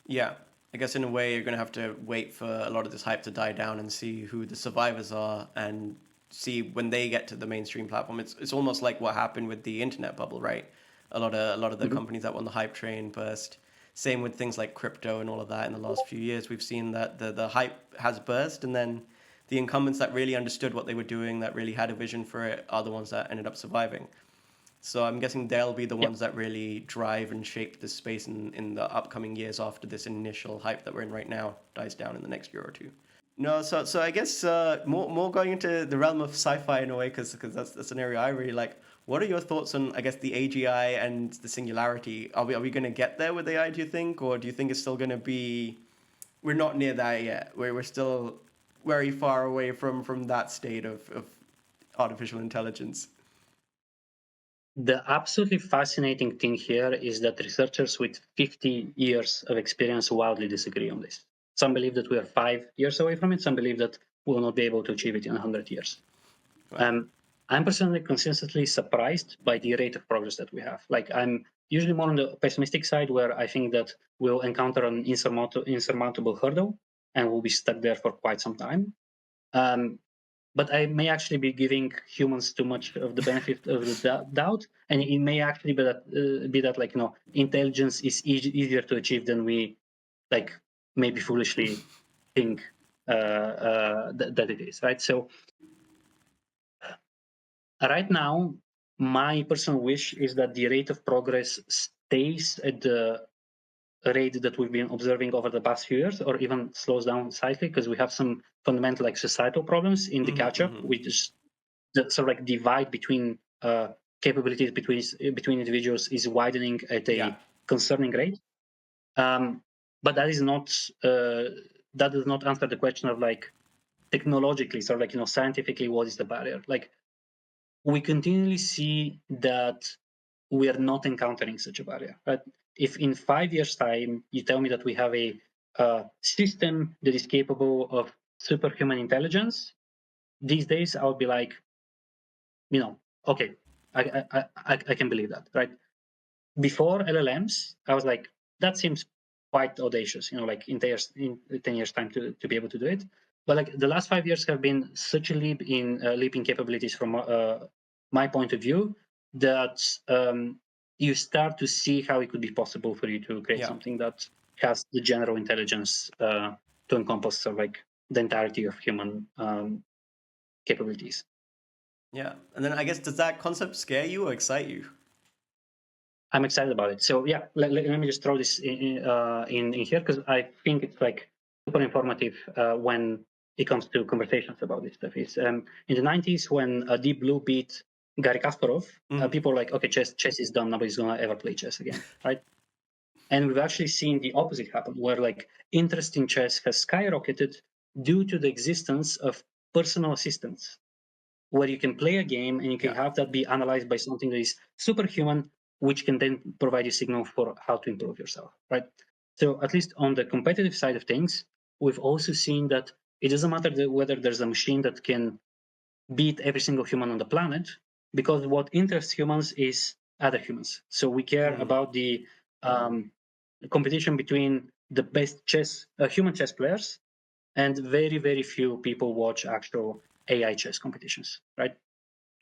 Yeah. I guess in a way you're gonna have to wait for a lot of this hype to die down and see who the survivors are and see when they get to the mainstream platform. It's almost like what happened with the internet bubble, right? A lot of the Mhm. companies that were on the hype train burst. Same with things like crypto and all of that in the last few years. We've seen that the hype has burst and then the incumbents that really understood what they were doing, that really had a vision for it, are the ones that ended up surviving. So I'm guessing they'll be the Yeah. ones that really drive and shape this space in the upcoming years after this initial hype that we're in right now dies down in the next year or two. No, so I guess more going into the realm of sci-fi in a way, because that's an area I really like. What are your thoughts on, I guess, the AGI and the Singularity? Are we going to get there with AI? Do you think, or do you think it's still going to be? We're not near that yet. We're still very far away from that state of artificial intelligence. The absolutely fascinating thing here is that researchers with 50 years of experience wildly disagree on this. Some believe that we are 5 years away from it. Some believe that we will not be able to achieve it in 100 years. Wow. Um, I'm personally consistently surprised by the rate of progress that we have. Like I'm usually more on the pessimistic side, where I think that we'll encounter an insurmountable hurdle and we'll be stuck there for quite some time. Um, but I may actually be giving humans too much of the benefit of the doubt, and it may actually be that like intelligence is easier to achieve than we like maybe foolishly think that it is, right? So right now, my personal wish is that the rate of progress stays at the rate that we've been observing over the past few years, or even slows down slightly, because we have some fundamental like societal problems in the Mm-hmm, catch up, mm-hmm. which is the sort of like divide between capabilities between individuals is widening at Yeah. a concerning rate. Um, but uh, that does not answer the question of like technologically, sort of like scientifically, what is the barrier? Like we continually see that we are not encountering such a barrier. Right? If in 5 years' time you tell me that we have a system that is capable of superhuman intelligence, these days I'll be like, okay, I can believe that, right? Before LLMs, I was like, that seems quite audacious, like in 10 years time to be able to do it. But like the last 5 years have been such a leap in capabilities from my point of view that you start to see how it could be possible for you to create Yeah. something that has the general intelligence to encompass sort of like the entirety of human capabilities. Yeah. And then I guess, does that concept scare you or excite you? I'm excited about it. So yeah, let me just throw this in here because I think it's like super informative when it comes to conversations about this stuff. Is in the 90s when Deep Blue beat Gary Kasparov, Mm. people were like, okay, chess is done. Nobody's gonna ever play chess again, right? And we've actually seen the opposite happen, where like interest in chess has skyrocketed due to the existence of personal assistants where you can play a game and you can Yeah. have that be analyzed by something that is superhuman, which can then provide you signal for how to improve yourself, right? So at least on the competitive side of things, we've also seen that it doesn't matter whether there's a machine that can beat every single human on the planet, because what interests humans is other humans. So we care Mm. about the competition between the best human chess players, and very, very few people watch actual AI chess competitions, right?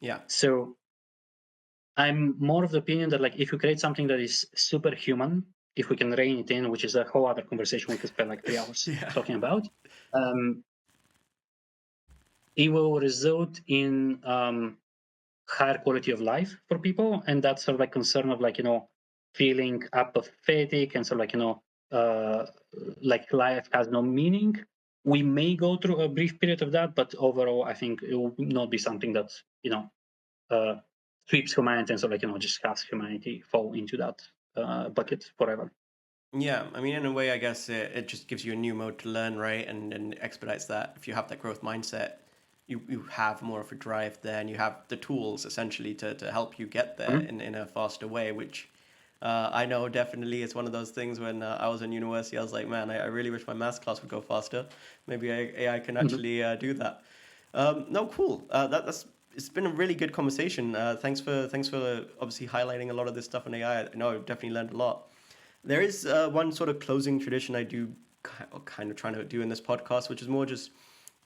Yeah. So I'm more of the opinion that like if you create something that is superhuman, if we can rein it in, which is a whole other conversation we could spend like 3 hours Yeah. talking about, um, it will result in higher quality of life for people, and that's sort of like concern of like feeling apathetic and sort of like like life has no meaning. We may go through a brief period of that, but overall, I think it will not be something that uh, sweeps humanity and sort of like just has humanity fall into that bucket forever. Yeah, I mean, in a way, I guess it just gives you a new mode to learn, right? And expedites that. If you have that growth mindset, you have more of a drive there and you have the tools essentially to help you get there Mhm. in a faster way, which I know definitely it's one of those things when I was in university, I was like, man, I really wish my math class would go faster. Maybe AI can Mhm. actually do that. No, cool. That's it's been a really good conversation. Thanks for obviously highlighting a lot of this stuff on AI. I know I've definitely learned a lot. There is one sort of closing tradition I do kind of trying to do in this podcast, which is more just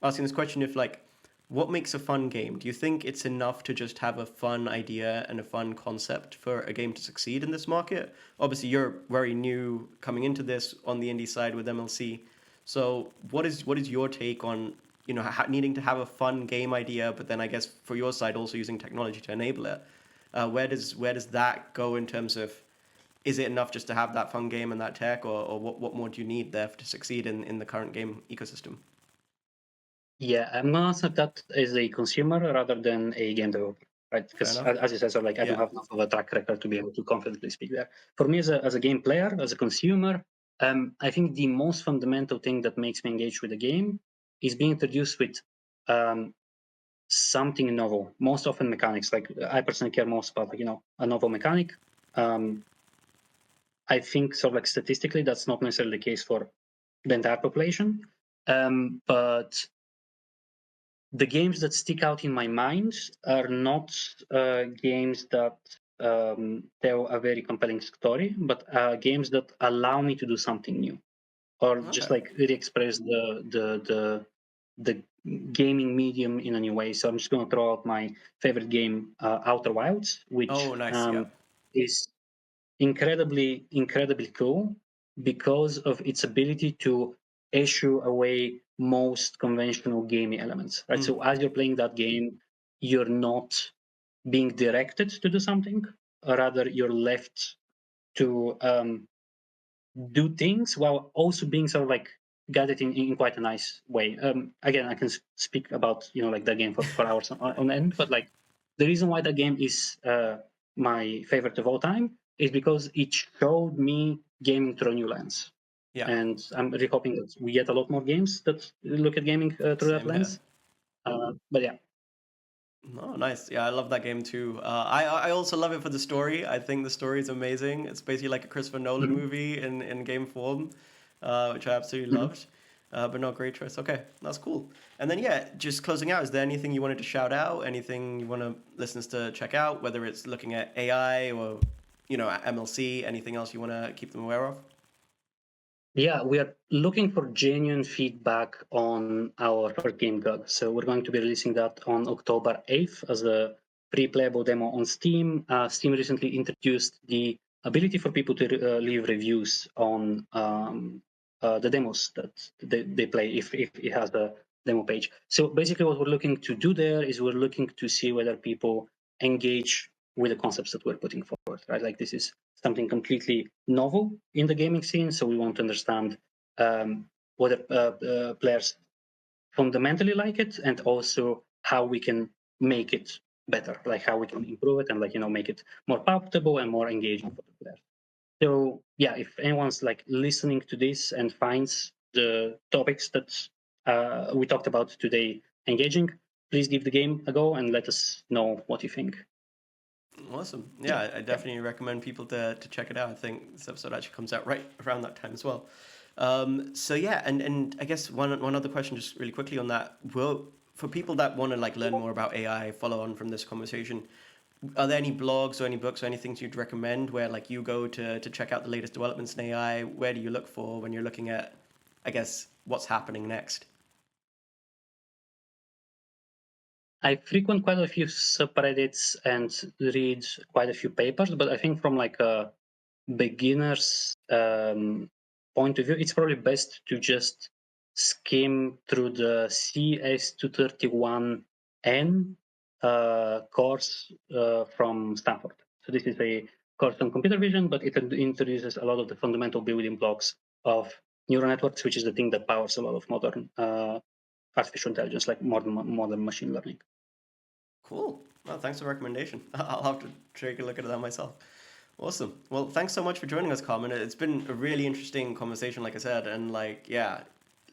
asking this question if like what makes a fun game? Do you think it's enough to just have a fun idea and a fun concept for a game to succeed in this market? Obviously, you're very new coming into this on the indie side with MLC. So, what is your take on needing to have a fun game idea, but then I guess for your side also using technology to enable it? Where does that go in terms of is it enough just to have that fun game and that tech, or what more do you need there to succeed in the current game ecosystem? Yeah, I'm gonna answer that as a consumer rather than a game developer, right? Fair Because enough. as you said, so like I don't Yeah. have enough of a track record to be able to confidently speak there. For me, as a game player, as a consumer, I think the most fundamental thing that makes me engage with the game is being introduced with um, something novel. Most often mechanics. Like I personally care most about like a novel mechanic. Um, I think sort of like statistically, that's not necessarily the case for the entire population. But the games that stick out in my mind are not games that tell a very compelling story, but games that allow me to do something new or just Okay. like really express the gaming medium in a new way. So I'm just going to throw out my favorite game, Outer Wilds, which Oh, nice. Yeah. is incredibly cool because of its ability to issue away most conventional gaming elements, right? Mm. So as you're playing that game, you're not being directed to do something, or rather you're left to do things while also being sort of like guided in quite a nice way. Again, I can speak about like that game for hours on end, but like the reason why that game is my favorite of all time is because it showed me gaming through a new lens. Yeah. And I'm really hoping that we get a lot more games that look at gaming through that Same here. lens. But yeah. Oh, nice. Yeah, I love that game too. I also love it for the story. I think the story is amazing. It's basically like a Christopher Nolan Mhm, movie in game form, which I absolutely mhm. loved. But no, great choice. Okay, that's cool. And then yeah, just closing out. Is there anything you wanted to shout out? Anything you want listeners to check out? Whether it's looking at AI or MLC. Anything else you want to keep them aware of? Yeah, we are looking for genuine feedback on our first game guide. So we're going to be releasing that on October 8th as a pre-playable demo on Steam. Steam recently introduced the ability for people to leave reviews on the demos that they play if it has a demo page. So basically what we're looking to do there is we're looking to see whether people engage with the concepts that we're putting forward, right? Like this is something completely novel in the gaming scene. So we want to understand whether players fundamentally like it, and also how we can make it better, like how we can improve it and like make it more palatable and more engaging for the players. So yeah, if anyone's like listening to this and finds the topics that we talked about today engaging, please give the game a go and let us know what you think. Awesome. Yeah, Yeah, I yeah. definitely recommend people to check it out. I think this episode actually comes out right around that time as well. So yeah, and I guess one other question, just really quickly on that. Will for people that want to like learn more about AI, follow on from this conversation, are there any blogs or any books or any things you'd recommend where like you go to check out the latest developments in AI? Where do you look for when you're looking at, I guess, what's happening next? I frequent quite a few subreddits and read quite a few papers, but I think from like a beginner's point of view, it's probably best to just skim through the CS231N course from Stanford. So this is a course on computer vision, but it introduces a lot of the fundamental building blocks of neural networks, which is the thing that powers a lot of modern artificial intelligence, like modern machine learning. Cool. Well, thanks for the recommendation. I'll have to take a look at that myself. Awesome. Well, thanks so much for joining us, Carmen. It's been a really interesting conversation, like I said, and like, yeah,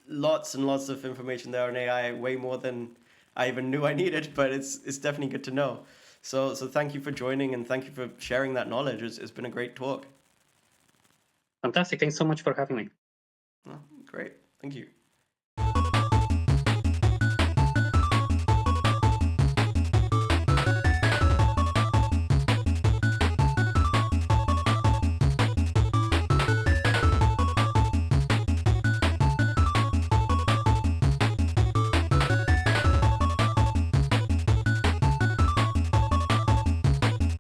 lots and lots of information there on AI, way more than I even knew I needed, but it's definitely good to know. So thank you for joining and thank you for sharing that knowledge. It's been a great talk. Fantastic. Thanks so much for having me. Well, great. Thank you.